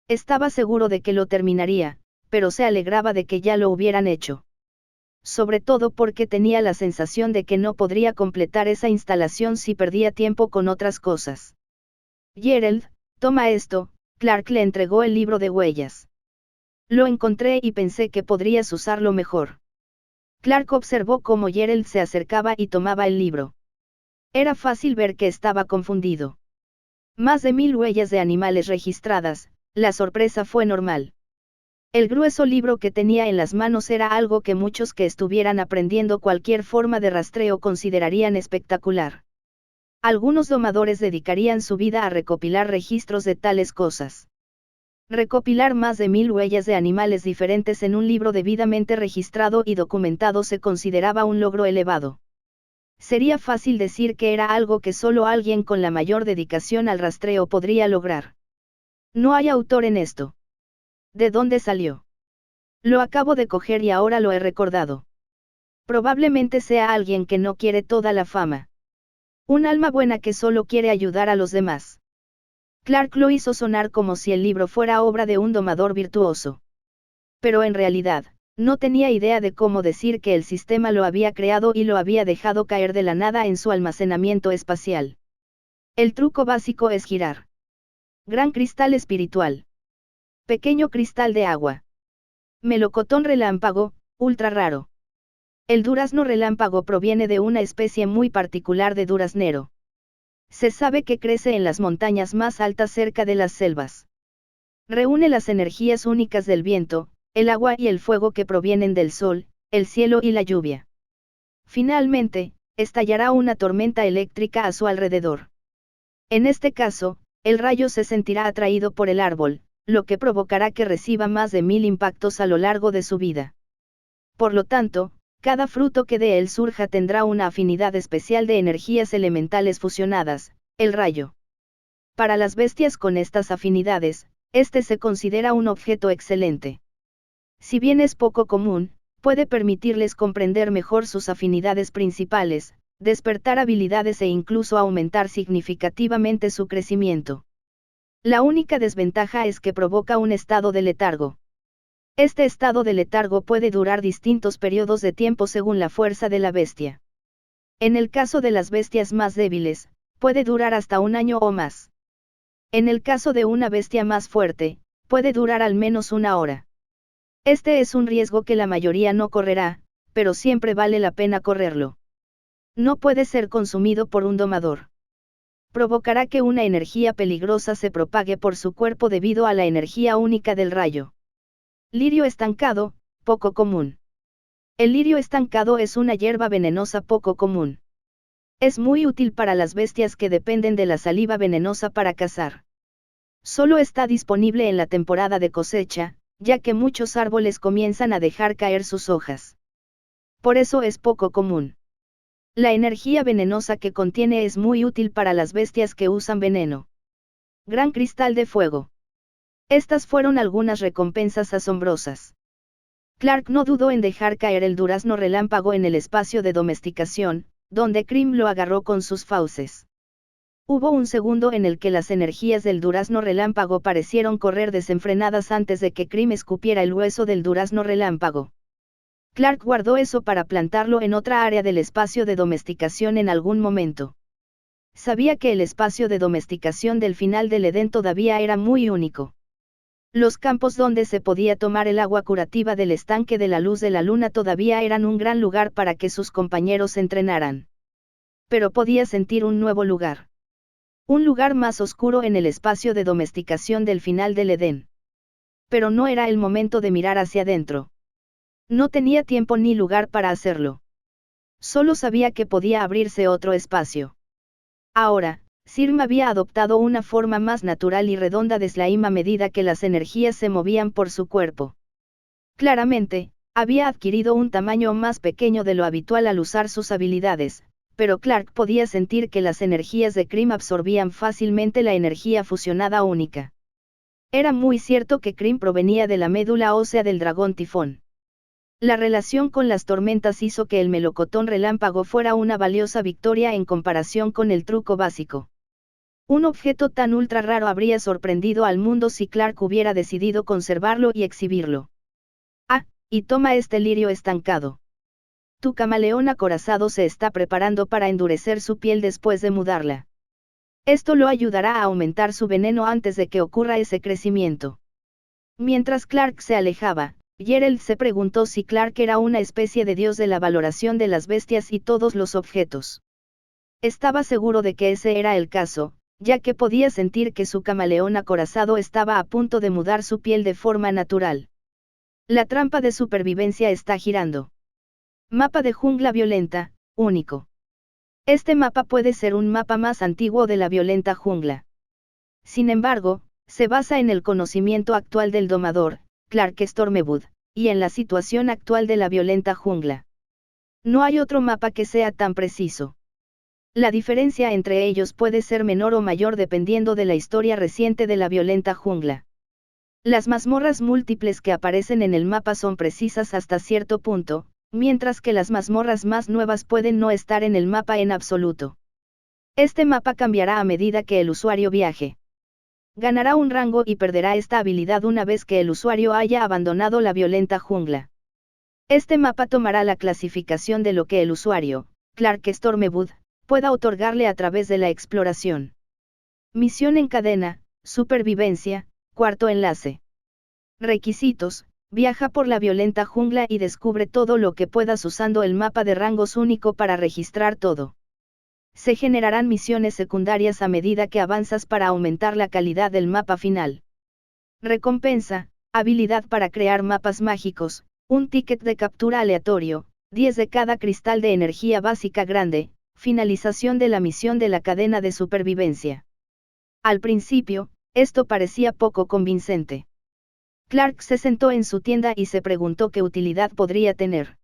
Estaba seguro de que lo terminaría, pero se alegraba de que ya lo hubieran hecho. Sobre todo porque tenía la sensación de que no podría completar esa instalación si perdía tiempo con otras cosas. Gerald, toma esto, Clark le entregó el libro de huellas. Lo encontré y pensé que podrías usarlo mejor. Clark observó cómo Gerald se acercaba y tomaba el libro. Era fácil ver que estaba confundido. Más de 1000 huellas de animales registradas, la sorpresa fue normal. El grueso libro que tenía en las manos era algo que muchos que estuvieran aprendiendo cualquier forma de rastreo considerarían espectacular. Algunos domadores dedicarían su vida a recopilar registros de tales cosas. Recopilar más de 1000 huellas de animales diferentes en un libro debidamente registrado y documentado se consideraba un logro elevado. Sería fácil decir que era algo que solo alguien con la mayor dedicación al rastreo podría lograr. No hay autor en esto. ¿De dónde salió? Lo acabo de coger y ahora lo he recordado. Probablemente sea alguien que no quiere toda la fama. Un alma buena que solo quiere ayudar a los demás. Clark lo hizo sonar como si el libro fuera obra de un domador virtuoso. Pero en realidad, no tenía idea de cómo decir que el sistema lo había creado y lo había dejado caer de la nada en su almacenamiento espacial. El truco básico es girar. Gran cristal espiritual. Pequeño cristal de agua. Melocotón relámpago, ultra raro. El durazno relámpago proviene de una especie muy particular de duraznero. Se sabe que crece en las montañas más altas cerca de las selvas. Reúne las energías únicas del viento, el agua y el fuego que provienen del sol, el cielo y la lluvia. Finalmente, estallará una tormenta eléctrica a su alrededor. En este caso, el rayo se sentirá atraído por el árbol, lo que provocará que reciba más de 1000 impactos a lo largo de su vida. Por lo tanto, cada fruto que de él surja tendrá una afinidad especial de energías elementales fusionadas, el rayo. Para las bestias con estas afinidades, este se considera un objeto excelente. Si bien es poco común, puede permitirles comprender mejor sus afinidades principales, despertar habilidades e incluso aumentar significativamente su crecimiento. La única desventaja es que provoca un estado de letargo. Este estado de letargo puede durar distintos periodos de tiempo según la fuerza de la bestia. En el caso de las bestias más débiles, puede durar hasta un año o más. En el caso de una bestia más fuerte, puede durar al menos una hora. Este es un riesgo que la mayoría no correrá, pero siempre vale la pena correrlo. No puede ser consumido por un domador. Provocará que una energía peligrosa se propague por su cuerpo debido a la energía única del rayo. Lirio estancado, poco común. El lirio estancado es una hierba venenosa poco común. Es muy útil para las bestias que dependen de la saliva venenosa para cazar. Solo está disponible en la temporada de cosecha, ya que muchos árboles comienzan a dejar caer sus hojas. Por eso es poco común. La energía venenosa que contiene es muy útil para las bestias que usan veneno. Gran cristal de fuego. Estas fueron algunas recompensas asombrosas. Clark no dudó en dejar caer el durazno relámpago en el espacio de domesticación, donde Cream lo agarró con sus fauces. Hubo un segundo en el que las energías del durazno relámpago parecieron correr desenfrenadas antes de que Cream escupiera el hueso del durazno relámpago. Clark guardó eso para plantarlo en otra área del espacio de domesticación en algún momento. Sabía que el espacio de domesticación del final del Edén todavía era muy único. Los campos donde se podía tomar el agua curativa del estanque de la luz de la luna todavía eran un gran lugar para que sus compañeros entrenaran. Pero podía sentir un nuevo lugar. Un lugar más oscuro en el espacio de domesticación del final del Edén. Pero no era el momento de mirar hacia adentro. No tenía tiempo ni lugar para hacerlo. Solo sabía que podía abrirse otro espacio. Ahora, Sirm había adoptado una forma más natural y redonda de slime a medida que las energías se movían por su cuerpo. Claramente, había adquirido un tamaño más pequeño de lo habitual al usar sus habilidades, pero Clark podía sentir que las energías de Cream absorbían fácilmente la energía fusionada única. Era muy cierto que Cream provenía de la médula ósea del dragón tifón. La relación con las tormentas hizo que el melocotón relámpago fuera una valiosa victoria en comparación con el truco básico. Un objeto tan ultra raro habría sorprendido al mundo si Clark hubiera decidido conservarlo y exhibirlo. Ah, y toma este lirio estancado. Tu camaleón acorazado se está preparando para endurecer su piel después de mudarla. Esto lo ayudará a aumentar su veneno antes de que ocurra ese crecimiento. Mientras Clark se alejaba, Gerald se preguntó si Clark era una especie de dios de la valoración de las bestias y todos los objetos. Estaba seguro de que ese era el caso, ya que podía sentir que su camaleón acorazado estaba a punto de mudar su piel de forma natural. La trampa de supervivencia está girando. Mapa de jungla violenta, único. Este mapa puede ser un mapa más antiguo de la violenta jungla. Sin embargo, se basa en el conocimiento actual del domador, Clark Stormwood, y en la situación actual de la violenta jungla. No hay otro mapa que sea tan preciso. La diferencia entre ellos puede ser menor o mayor dependiendo de la historia reciente de la violenta jungla. Las mazmorras múltiples que aparecen en el mapa son precisas hasta cierto punto, mientras que las mazmorras más nuevas pueden no estar en el mapa en absoluto. Este mapa cambiará a medida que el usuario viaje. Ganará un rango y perderá esta habilidad una vez que el usuario haya abandonado la violenta jungla. Este mapa tomará la clasificación de lo que el usuario, Clark Stormwood, pueda otorgarle a través de la exploración. Misión en cadena, supervivencia, cuarto enlace. Requisitos: viaja por la violenta jungla y descubre todo lo que puedas usando el mapa de rangos único para registrar todo. Se generarán misiones secundarias a medida que avanzas para aumentar la calidad del mapa final. Recompensa: habilidad para crear mapas mágicos, un ticket de captura aleatorio, 10 de cada cristal de energía básica grande, finalización de la misión de la cadena de supervivencia. Al principio, esto parecía poco convincente. Clark se sentó en su tienda y se preguntó qué utilidad podría tener.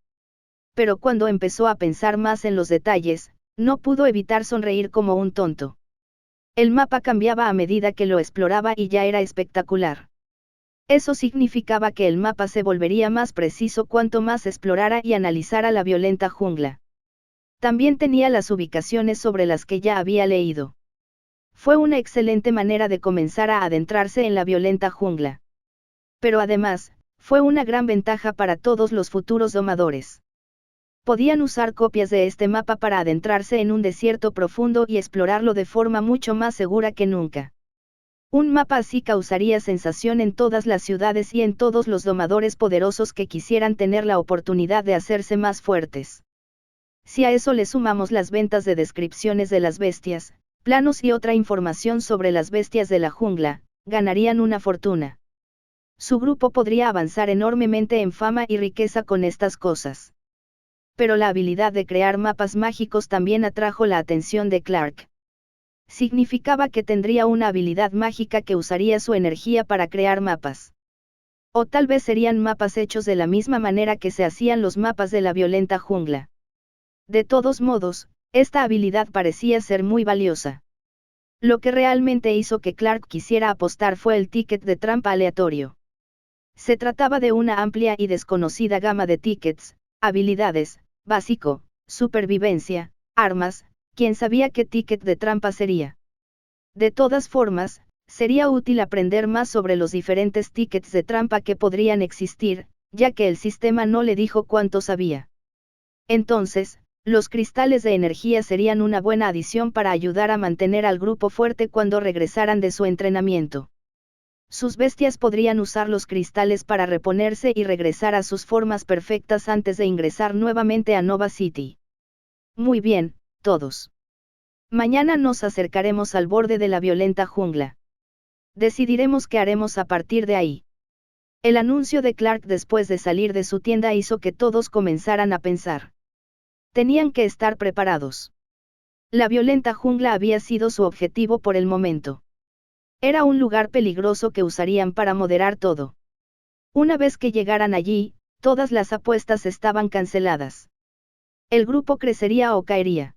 Pero cuando empezó a pensar más en los detalles, no pudo evitar sonreír como un tonto. El mapa cambiaba a medida que lo exploraba y ya era espectacular. Eso significaba que el mapa se volvería más preciso cuanto más explorara y analizara la violenta jungla. También tenía las ubicaciones sobre las que ya había leído. Fue una excelente manera de comenzar a adentrarse en la violenta jungla. Pero además, fue una gran ventaja para todos los futuros domadores. Podían usar copias de este mapa para adentrarse en un desierto profundo y explorarlo de forma mucho más segura que nunca. Un mapa así causaría sensación en todas las ciudades y en todos los domadores poderosos que quisieran tener la oportunidad de hacerse más fuertes. Si a eso le sumamos las ventas de descripciones de las bestias, planos y otra información sobre las bestias de la jungla, ganarían una fortuna. Su grupo podría avanzar enormemente en fama y riqueza con estas cosas. Pero la habilidad de crear mapas mágicos también atrajo la atención de Clark. Significaba que tendría una habilidad mágica que usaría su energía para crear mapas. O tal vez serían mapas hechos de la misma manera que se hacían los mapas de la violenta jungla. De todos modos, esta habilidad parecía ser muy valiosa. Lo que realmente hizo que Clark quisiera apostar fue el ticket de trampa aleatorio. Se trataba de una amplia y desconocida gama de tickets, habilidades, básico, supervivencia, armas, quién sabía qué ticket de trampa sería. De todas formas, sería útil aprender más sobre los diferentes tickets de trampa que podrían existir, ya que el sistema no le dijo cuántos había. Entonces, los cristales de energía serían una buena adición para ayudar a mantener al grupo fuerte cuando regresaran de su entrenamiento. Sus bestias podrían usar los cristales para reponerse y regresar a sus formas perfectas antes de ingresar nuevamente a Nova City. Muy bien, todos. Mañana nos acercaremos al borde de la violenta jungla. Decidiremos qué haremos a partir de ahí. El anuncio de Clark después de salir de su tienda hizo que todos comenzaran a pensar. Tenían que estar preparados. La violenta jungla había sido su objetivo por el momento. Era un lugar peligroso que usarían para moderar todo. Una vez que llegaran allí, todas las apuestas estaban canceladas. El grupo crecería o caería.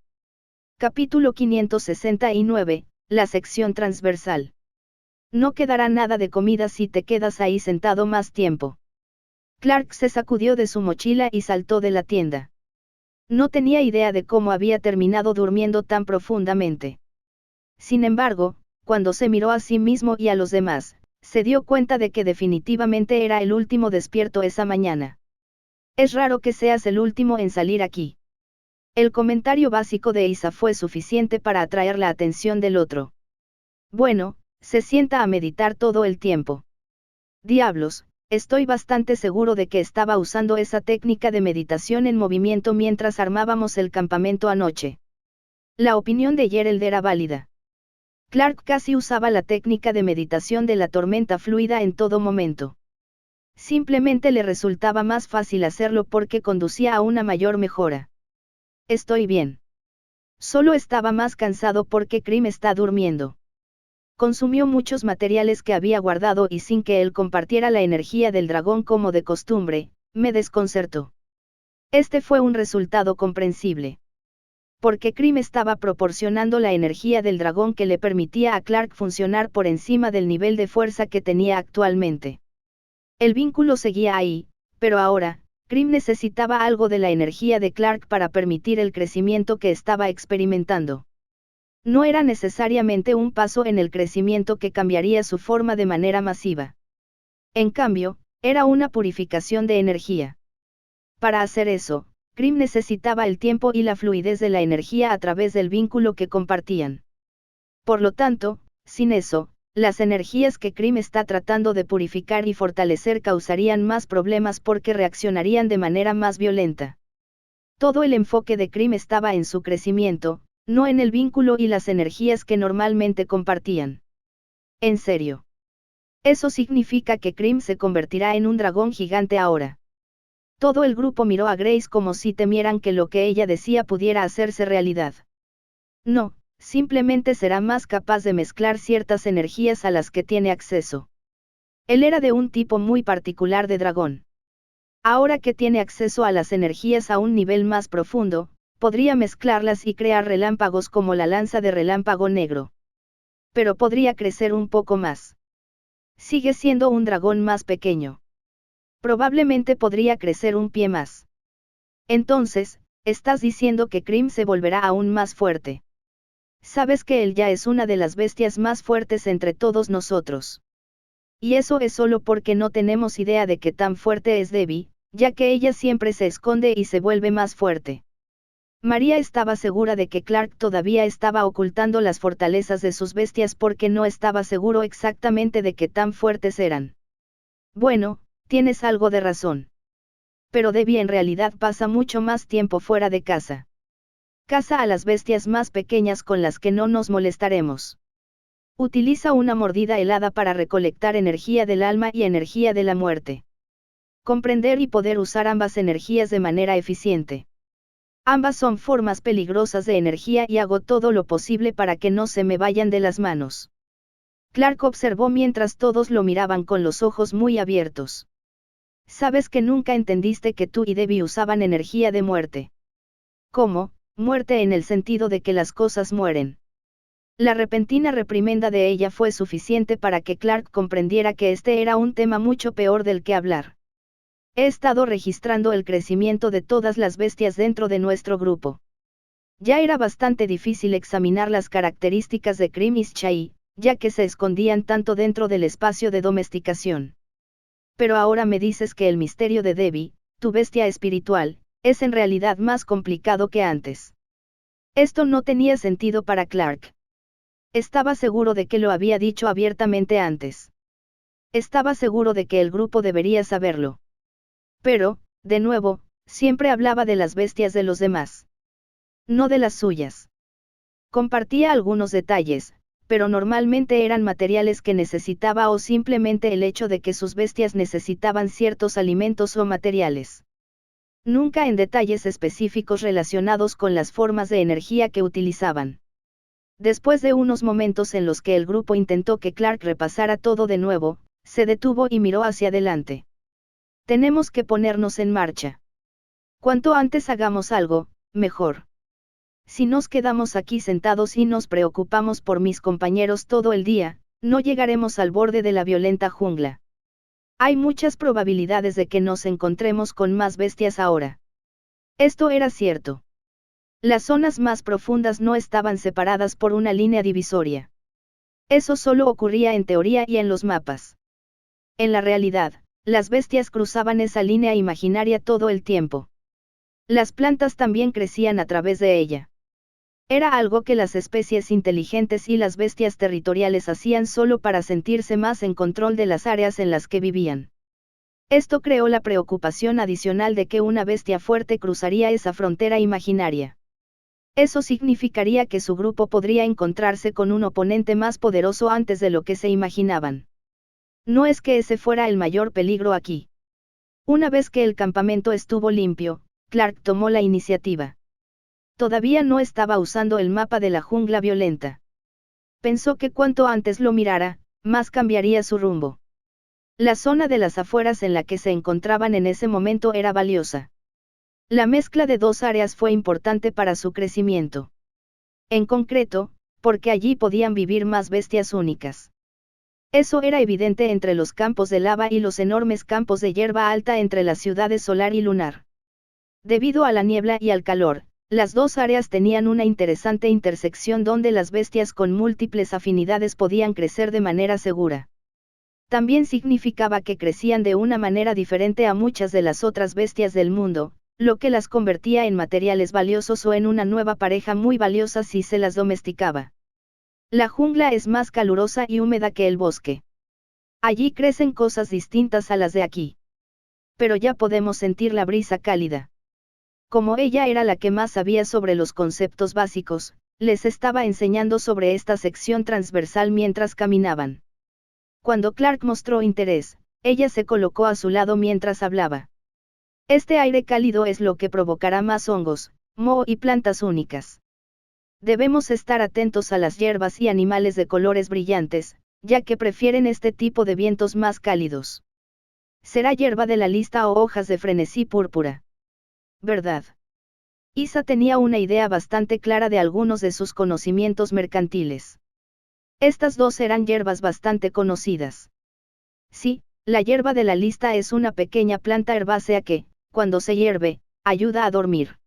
Capítulo 569, la sección transversal. No quedará nada de comida si te quedas ahí sentado más tiempo. Clark se sacudió de su mochila y saltó de la tienda. No tenía idea de cómo había terminado durmiendo tan profundamente. Sin embargo, cuando se miró a sí mismo y a los demás, se dio cuenta de que definitivamente era el último despierto esa mañana. Es raro que seas el último en salir aquí. El comentario básico de Isa fue suficiente para atraer la atención del otro. Bueno, se sienta a meditar todo el tiempo. Diablos, estoy bastante seguro de que estaba usando esa técnica de meditación en movimiento mientras armábamos el campamento anoche. La opinión de Gerald era válida. Clark casi usaba la técnica de meditación de la tormenta fluida en todo momento. Simplemente le resultaba más fácil hacerlo porque conducía a una mayor mejora. Estoy bien. Solo estaba más cansado porque Krim está durmiendo. Consumió muchos materiales que había guardado y sin que él compartiera la energía del dragón como de costumbre, me desconcertó. Este fue un resultado comprensible. Porque Krim estaba proporcionando la energía del dragón que le permitía a Clark funcionar por encima del nivel de fuerza que tenía actualmente. El vínculo seguía ahí, pero ahora, Krim necesitaba algo de la energía de Clark para permitir el crecimiento que estaba experimentando. No era necesariamente un paso en el crecimiento que cambiaría su forma de manera masiva. En cambio, era una purificación de energía. Para hacer eso, Krim necesitaba el tiempo y la fluidez de la energía a través del vínculo que compartían. Por lo tanto, sin eso, las energías que Krim está tratando de purificar y fortalecer causarían más problemas porque reaccionarían de manera más violenta. Todo el enfoque de Krim estaba en su crecimiento, no en el vínculo y las energías que normalmente compartían. En serio. Eso significa que Krim se convertirá en un dragón gigante ahora. Todo el grupo miró a Grace como si temieran que lo que ella decía pudiera hacerse realidad. No, simplemente será más capaz de mezclar ciertas energías a las que tiene acceso. Él era de un tipo muy particular de dragón. Ahora que tiene acceso a las energías a un nivel más profundo, podría mezclarlas y crear relámpagos como la lanza de relámpago negro. Pero podría crecer un poco más. Sigue siendo un dragón más pequeño. Probablemente podría crecer un pie más. Entonces, estás diciendo que Krim se volverá aún más fuerte. Sabes que él ya es una de las bestias más fuertes entre todos nosotros. Y eso es solo porque no tenemos idea de qué tan fuerte es Debbie, ya que ella siempre se esconde y se vuelve más fuerte. María estaba segura de que Clark todavía estaba ocultando las fortalezas de sus bestias porque no estaba seguro exactamente de qué tan fuertes eran. Bueno, tienes algo de razón. Pero Debbie en realidad pasa mucho más tiempo fuera de casa. Caza a las bestias más pequeñas con las que no nos molestaremos. Utiliza una mordida helada para recolectar energía del alma y energía de la muerte. Comprender y poder usar ambas energías de manera eficiente. Ambas son formas peligrosas de energía y hago todo lo posible para que no se me vayan de las manos. Clark observó mientras todos lo miraban con los ojos muy abiertos. Sabes que nunca entendiste que tú y Debbie usaban energía de muerte. ¿Cómo? Muerte en el sentido de que las cosas mueren. La repentina reprimenda de ella fue suficiente para que Clark comprendiera que este era un tema mucho peor del que hablar. He estado registrando el crecimiento de todas las bestias dentro de nuestro grupo. Ya era bastante difícil examinar las características de Krim y Shai, ya que se escondían tanto dentro del espacio de domesticación. Pero ahora me dices que el misterio de Debbie, tu bestia espiritual, es en realidad más complicado que antes. Esto no tenía sentido para Clark. Estaba seguro de que lo había dicho abiertamente antes. Estaba seguro de que el grupo debería saberlo. Pero, de nuevo, siempre hablaba de las bestias de los demás. No de las suyas. Compartía algunos detalles, pero normalmente eran materiales que necesitaba o simplemente el hecho de que sus bestias necesitaban ciertos alimentos o materiales. Nunca en detalles específicos relacionados con las formas de energía que utilizaban. Después de unos momentos en los que el grupo intentó que Clark repasara todo de nuevo, se detuvo y miró hacia adelante. Tenemos que ponernos en marcha. Cuanto antes hagamos algo, mejor. Si nos quedamos aquí sentados y nos preocupamos por mis compañeros todo el día, no llegaremos al borde de la violenta jungla. Hay muchas probabilidades de que nos encontremos con más bestias ahora. Esto era cierto. Las zonas más profundas no estaban separadas por una línea divisoria. Eso solo ocurría en teoría y en los mapas. En la realidad, las bestias cruzaban esa línea imaginaria todo el tiempo. Las plantas también crecían a través de ella. Era algo que las especies inteligentes y las bestias territoriales hacían solo para sentirse más en control de las áreas en las que vivían. Esto creó la preocupación adicional de que una bestia fuerte cruzaría esa frontera imaginaria. Eso significaría que su grupo podría encontrarse con un oponente más poderoso antes de lo que se imaginaban. No es que ese fuera el mayor peligro aquí. Una vez que el campamento estuvo limpio, Clark tomó la iniciativa. Todavía no estaba usando el mapa de la jungla violenta. Pensó que cuanto antes lo mirara, más cambiaría su rumbo. La zona de las afueras en la que se encontraban en ese momento era valiosa. La mezcla de dos áreas fue importante para su crecimiento. En concreto, porque allí podían vivir más bestias únicas. Eso era evidente entre los campos de lava y los enormes campos de hierba alta entre las ciudades solar y lunar. Debido a la niebla y al calor, las dos áreas tenían una interesante intersección donde las bestias con múltiples afinidades podían crecer de manera segura. También significaba que crecían de una manera diferente a muchas de las otras bestias del mundo, lo que las convertía en materiales valiosos o en una nueva pareja muy valiosa si se las domesticaba. La jungla es más calurosa y húmeda que el bosque. Allí crecen cosas distintas a las de aquí. Pero ya podemos sentir la brisa cálida. Como ella era la que más sabía sobre los conceptos básicos, les estaba enseñando sobre esta sección transversal mientras caminaban. Cuando Clark mostró interés, ella se colocó a su lado mientras hablaba. Este aire cálido es lo que provocará más hongos, moho y plantas únicas. Debemos estar atentos a las hierbas y animales de colores brillantes, ya que prefieren este tipo de vientos más cálidos. Será hierba de la lista o hojas de frenesí púrpura. ¿Verdad? Isa tenía una idea bastante clara de algunos de sus conocimientos mercantiles. Estas dos eran hierbas bastante conocidas. Sí, la hierba de la lista es una pequeña planta herbácea que, cuando se hierve, ayuda a dormir.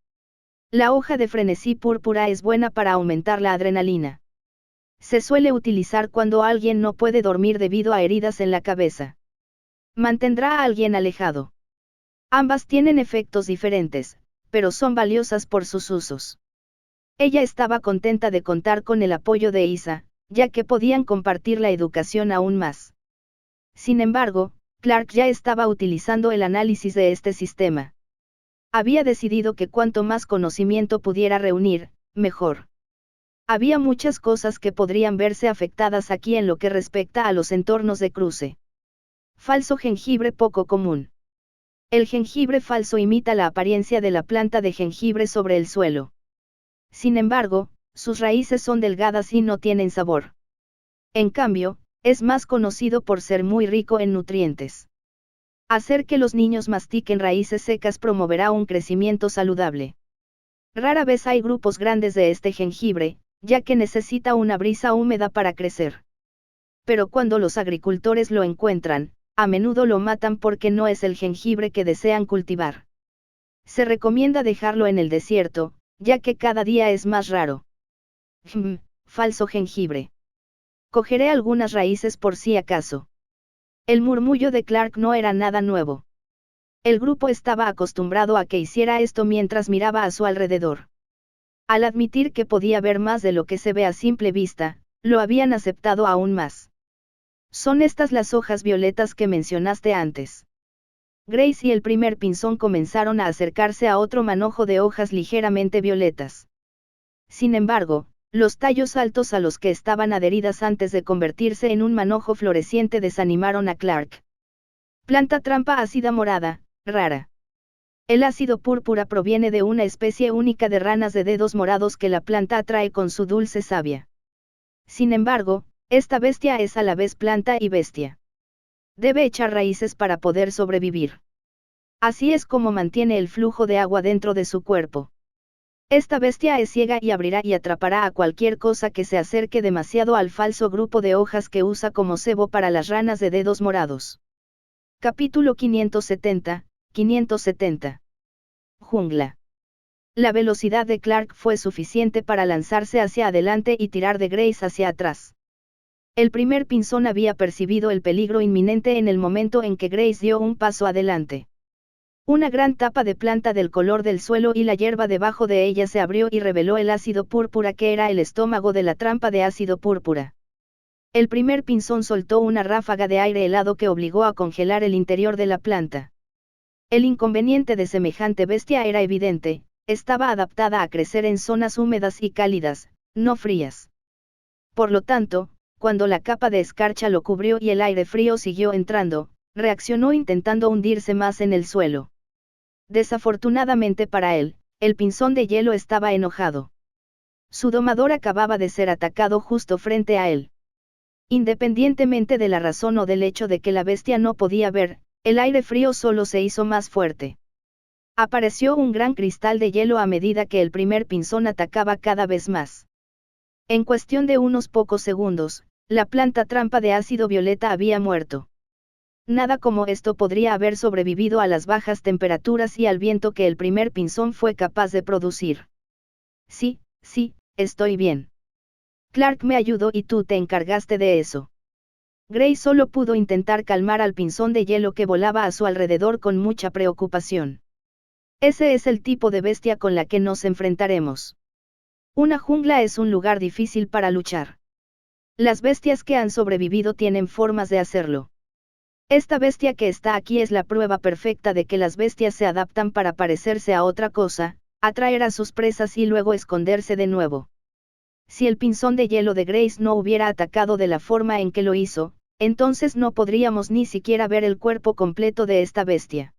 La hoja de frenesí púrpura es buena para aumentar la adrenalina. Se suele utilizar cuando alguien no puede dormir debido a heridas en la cabeza. Mantendrá a alguien alejado. Ambas tienen efectos diferentes, pero son valiosas por sus usos. Ella estaba contenta de contar con el apoyo de Isa, ya que podían compartir la educación aún más. Sin embargo, Clark ya estaba utilizando el análisis de este sistema. Había decidido que cuanto más conocimiento pudiera reunir, mejor. Había muchas cosas que podrían verse afectadas aquí en lo que respecta a los entornos de cruce. Falso jengibre poco común. El jengibre falso imita la apariencia de la planta de jengibre sobre el suelo. Sin embargo, sus raíces son delgadas y no tienen sabor. En cambio, es más conocido por ser muy rico en nutrientes. Hacer que los niños mastiquen raíces secas promoverá un crecimiento saludable. Rara vez hay grupos grandes de este jengibre, ya que necesita una brisa húmeda para crecer. Pero cuando los agricultores lo encuentran, a menudo lo matan porque no es el jengibre que desean cultivar. Se recomienda dejarlo en el desierto, ya que cada día es más raro. Falso jengibre. Cogeré algunas raíces por si acaso. El murmullo de Clark no era nada nuevo. El grupo estaba acostumbrado a que hiciera esto mientras miraba a su alrededor. Al admitir que podía ver más de lo que se ve a simple vista, lo habían aceptado aún más. Son estas las hojas violetas que mencionaste antes. Grace y el primer pinzón comenzaron a acercarse a otro manojo de hojas ligeramente violetas. Sin embargo, los tallos altos a los que estaban adheridas antes de convertirse en un manojo floreciente desanimaron a Clark. Planta trampa ácida morada, rara. El ácido púrpura proviene de una especie única de ranas de dedos morados que la planta atrae con su dulce savia. Sin embargo, esta bestia es a la vez planta y bestia. Debe echar raíces para poder sobrevivir. Así es como mantiene el flujo de agua dentro de su cuerpo. Esta bestia es ciega y abrirá y atrapará a cualquier cosa que se acerque demasiado al falso grupo de hojas que usa como cebo para las ranas de dedos morados. Capítulo 570, 570. Jungla. La velocidad de Clark fue suficiente para lanzarse hacia adelante y tirar de Grace hacia atrás. El primer pinzón había percibido el peligro inminente en el momento en que Grace dio un paso adelante. Una gran tapa de planta del color del suelo y la hierba debajo de ella se abrió y reveló el ácido púrpura que era el estómago de la trampa de ácido púrpura. El primer pinzón soltó una ráfaga de aire helado que obligó a congelar el interior de la planta. El inconveniente de semejante bestia era evidente, estaba adaptada a crecer en zonas húmedas y cálidas, no frías. Por lo tanto, cuando la capa de escarcha lo cubrió y el aire frío siguió entrando, reaccionó intentando hundirse más en el suelo. Desafortunadamente para él, el pinzón de hielo estaba enojado. Su domador acababa de ser atacado justo frente a él. Independientemente de la razón o del hecho de que la bestia no podía ver, el aire frío solo se hizo más fuerte. Apareció un gran cristal de hielo a medida que el primer pinzón atacaba cada vez más. En cuestión de unos pocos segundos, la planta trampa de ácido violeta había muerto. Nada como esto podría haber sobrevivido a las bajas temperaturas y al viento que el primer pinzón fue capaz de producir. Sí, estoy bien. Clark me ayudó y tú te encargaste de eso. Grace solo pudo intentar calmar al pinzón de hielo que volaba a su alrededor con mucha preocupación. Ese es el tipo de bestia con la que nos enfrentaremos. Una jungla es un lugar difícil para luchar. Las bestias que han sobrevivido tienen formas de hacerlo. Esta bestia que está aquí es la prueba perfecta de que las bestias se adaptan para parecerse a otra cosa, atraer a sus presas y luego esconderse de nuevo. Si el pinzón de hielo de Grace no hubiera atacado de la forma en que lo hizo, entonces no podríamos ni siquiera ver el cuerpo completo de esta bestia.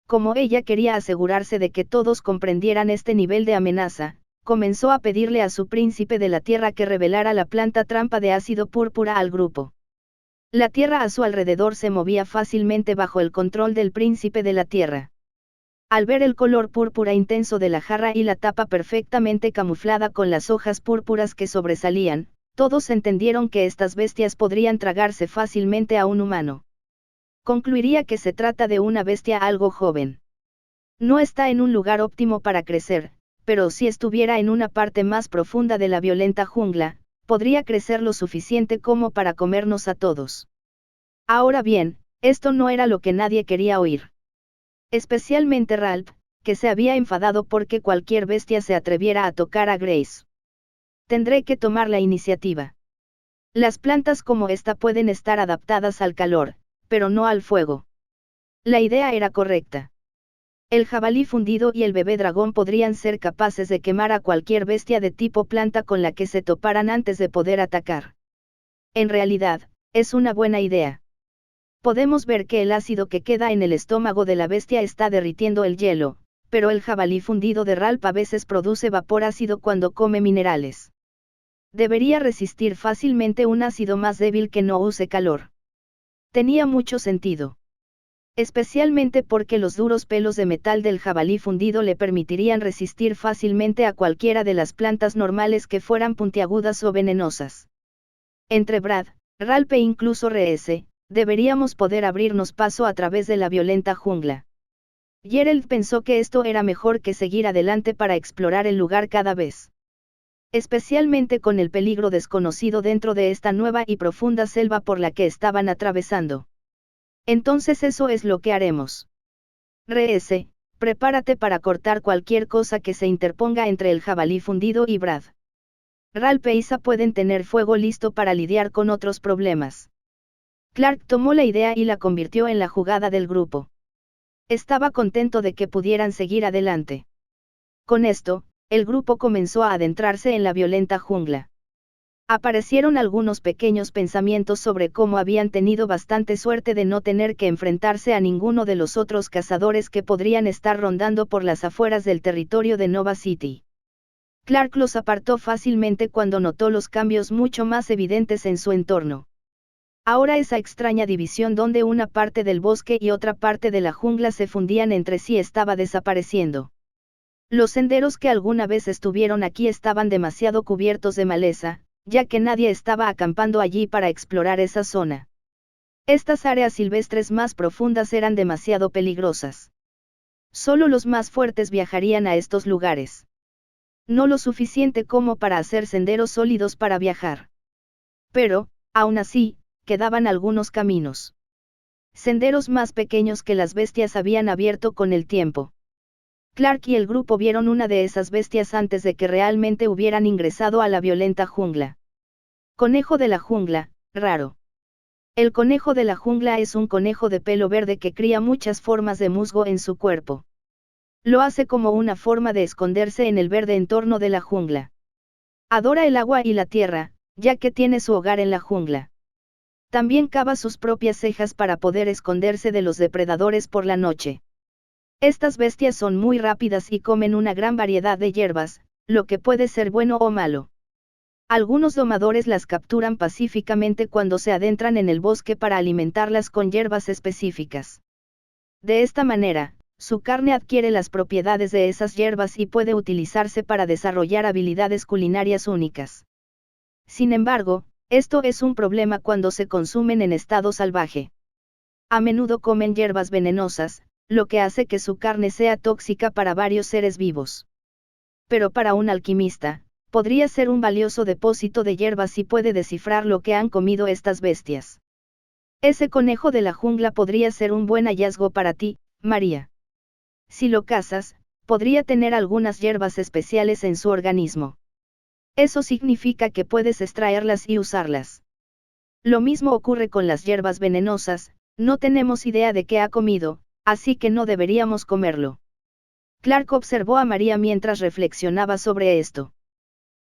Como ella quería asegurarse de que todos comprendieran este nivel de amenaza, comenzó a pedirle a su príncipe de la tierra que revelara la planta trampa de ácido púrpura al grupo. La tierra a su alrededor se movía fácilmente bajo el control del príncipe de la tierra. Al ver el color púrpura intenso de la jarra y la tapa perfectamente camuflada con las hojas púrpuras que sobresalían, todos entendieron que estas bestias podrían tragarse fácilmente a un humano. Concluiría que se trata de una bestia algo joven. No está en un lugar óptimo para crecer, pero si estuviera en una parte más profunda de la violenta jungla, podría crecer lo suficiente como para comernos a todos. Ahora bien, esto no era lo que nadie quería oír. Especialmente Ralph, que se había enfadado porque cualquier bestia se atreviera a tocar a Grace. Tendré que tomar la iniciativa. Las plantas como esta pueden estar adaptadas al calor, pero no al fuego. La idea era correcta. El jabalí fundido y el bebé dragón podrían ser capaces de quemar a cualquier bestia de tipo planta con la que se toparan antes de poder atacar. En realidad, es una buena idea. Podemos ver que el ácido que queda en el estómago de la bestia está derritiendo el hielo, pero el jabalí fundido de Ralph a veces produce vapor ácido cuando come minerales. Debería resistir fácilmente un ácido más débil que no use calor. Tenía mucho sentido. Especialmente porque los duros pelos de metal del jabalí fundido le permitirían resistir fácilmente a cualquiera de las plantas normales que fueran puntiagudas o venenosas. Entre Brad, Ralph e incluso Reese, deberíamos poder abrirnos paso a través de la violenta jungla. Gerald pensó que esto era mejor que seguir adelante para explorar el lugar cada vez. Especialmente con el peligro desconocido dentro de esta nueva y profunda selva por la que estaban atravesando. Entonces eso es lo que haremos. Reese, prepárate para cortar cualquier cosa que se interponga entre el jabalí fundido y Brad. Ralph e Isa pueden tener fuego listo para lidiar con otros problemas. Clark tomó la idea y la convirtió en la jugada del grupo. Estaba contento de que pudieran seguir adelante. Con esto, el grupo comenzó a adentrarse en la violenta jungla. Aparecieron algunos pequeños pensamientos sobre cómo habían tenido bastante suerte de no tener que enfrentarse a ninguno de los otros cazadores que podrían estar rondando por las afueras del territorio de Nova City. Clark los apartó fácilmente cuando notó los cambios mucho más evidentes en su entorno. Ahora esa extraña división donde una parte del bosque y otra parte de la jungla se fundían entre sí estaba desapareciendo. Los senderos que alguna vez estuvieron aquí estaban demasiado cubiertos de maleza, ya que nadie estaba acampando allí para explorar esa zona. Estas áreas silvestres más profundas eran demasiado peligrosas. Solo los más fuertes viajarían a estos lugares. No lo suficiente como para hacer senderos sólidos para viajar. Pero, aún así, quedaban algunos caminos. Senderos más pequeños que las bestias habían abierto con el tiempo. Clark y el grupo vieron una de esas bestias antes de que realmente hubieran ingresado a la violenta jungla. Conejo de la jungla, raro. El conejo de la jungla es un conejo de pelo verde que cría muchas formas de musgo en su cuerpo. Lo hace como una forma de esconderse en el verde entorno de la jungla. Adora el agua y la tierra, ya que tiene su hogar en la jungla. También cava sus propias cejas para poder esconderse de los depredadores por la noche. Estas bestias son muy rápidas y comen una gran variedad de hierbas, lo que puede ser bueno o malo. Algunos domadores las capturan pacíficamente cuando se adentran en el bosque para alimentarlas con hierbas específicas. De esta manera, su carne adquiere las propiedades de esas hierbas y puede utilizarse para desarrollar habilidades culinarias únicas. Sin embargo, esto es un problema cuando se consumen en estado salvaje. A menudo comen hierbas venenosas, lo que hace que su carne sea tóxica para varios seres vivos. Pero para un alquimista, podría ser un valioso depósito de hierbas y puede descifrar lo que han comido estas bestias. Ese conejo de la jungla podría ser un buen hallazgo para ti, María. Si lo cazas, podría tener algunas hierbas especiales en su organismo. Eso significa que puedes extraerlas y usarlas. Lo mismo ocurre con las hierbas venenosas, no tenemos idea de qué ha comido, así que no deberíamos comerlo. Clark observó a María mientras reflexionaba sobre esto.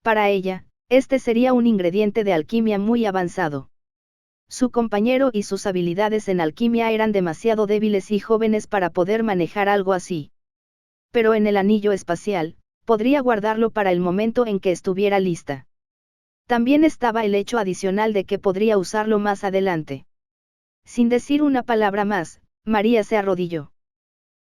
Para ella, este sería un ingrediente de alquimia muy avanzado. Su compañero y sus habilidades en alquimia eran demasiado débiles y jóvenes para poder manejar algo así. Pero en el anillo espacial, podría guardarlo para el momento en que estuviera lista. También estaba el hecho adicional de que podría usarlo más adelante. Sin decir una palabra más, María se arrodilló.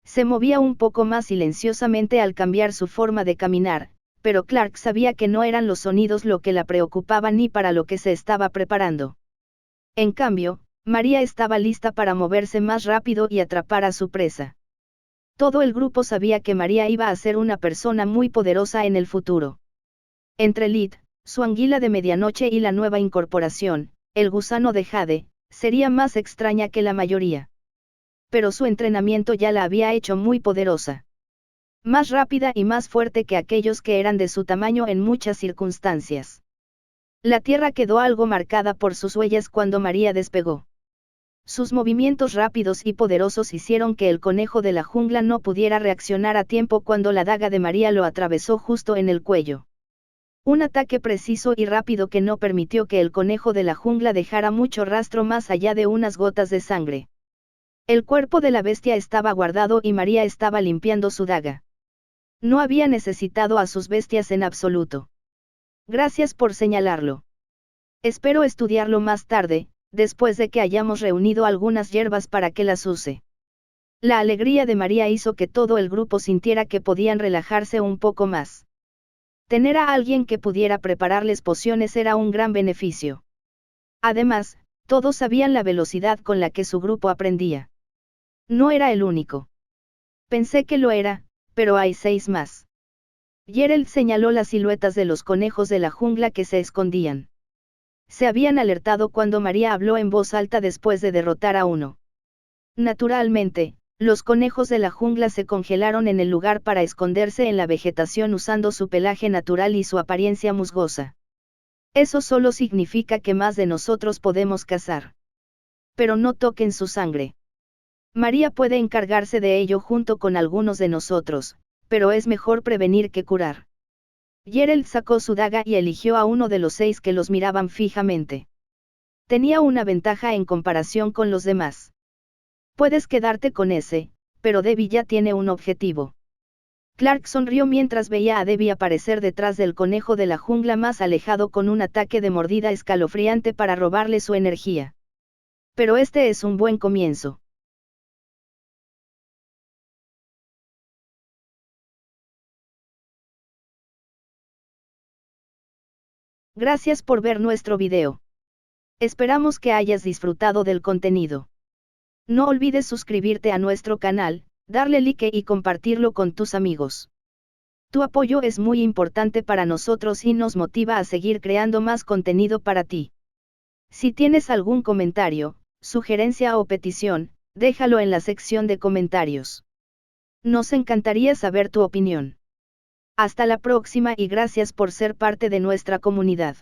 Se movía un poco más silenciosamente al cambiar su forma de caminar, pero Clark sabía que no eran los sonidos lo que la preocupaban ni para lo que se estaba preparando. En cambio, María estaba lista para moverse más rápido y atrapar a su presa. Todo el grupo sabía que María iba a ser una persona muy poderosa en el futuro. Entre Lid, su anguila de medianoche y la nueva incorporación, el gusano de Jade, sería más extraña que la mayoría. Pero su entrenamiento ya la había hecho muy poderosa. Más rápida y más fuerte que aquellos que eran de su tamaño en muchas circunstancias. La tierra quedó algo marcada por sus huellas cuando María despegó. Sus movimientos rápidos y poderosos hicieron que el conejo de la jungla no pudiera reaccionar a tiempo cuando la daga de María lo atravesó justo en el cuello. Un ataque preciso y rápido que no permitió que el conejo de la jungla dejara mucho rastro más allá de unas gotas de sangre. El cuerpo de la bestia estaba guardado y María estaba limpiando su daga. No había necesitado a sus bestias en absoluto. Gracias por señalarlo. Espero estudiarlo más tarde, después de que hayamos reunido algunas hierbas para que las use. La alegría de María hizo que todo el grupo sintiera que podían relajarse un poco más. Tener a alguien que pudiera prepararles pociones era un gran beneficio. Además, todos sabían la velocidad con la que su grupo aprendía. No era el único. Pensé que lo era, pero hay 6 más. Gerald señaló las siluetas de los conejos de la jungla que se escondían. Se habían alertado cuando María habló en voz alta después de derrotar a uno. Naturalmente, los conejos de la jungla se congelaron en el lugar para esconderse en la vegetación usando su pelaje natural y su apariencia musgosa. Eso solo significa que más de nosotros podemos cazar. Pero no toquen su sangre. María puede encargarse de ello junto con algunos de nosotros, pero es mejor prevenir que curar. Gerald sacó su daga y eligió a uno de los 6 que los miraban fijamente. Tenía una ventaja en comparación con los demás. Puedes quedarte con ese, pero Debbie ya tiene un objetivo. Clark sonrió mientras veía a Debbie aparecer detrás del conejo de la jungla más alejado con un ataque de mordida escalofriante para robarle su energía. Pero este es un buen comienzo. Gracias por ver nuestro video. Esperamos que hayas disfrutado del contenido. No olvides suscribirte a nuestro canal, darle like y compartirlo con tus amigos. Tu apoyo es muy importante para nosotros y nos motiva a seguir creando más contenido para ti. Si tienes algún comentario, sugerencia o petición, déjalo en la sección de comentarios. Nos encantaría saber tu opinión. Hasta la próxima y gracias por ser parte de nuestra comunidad.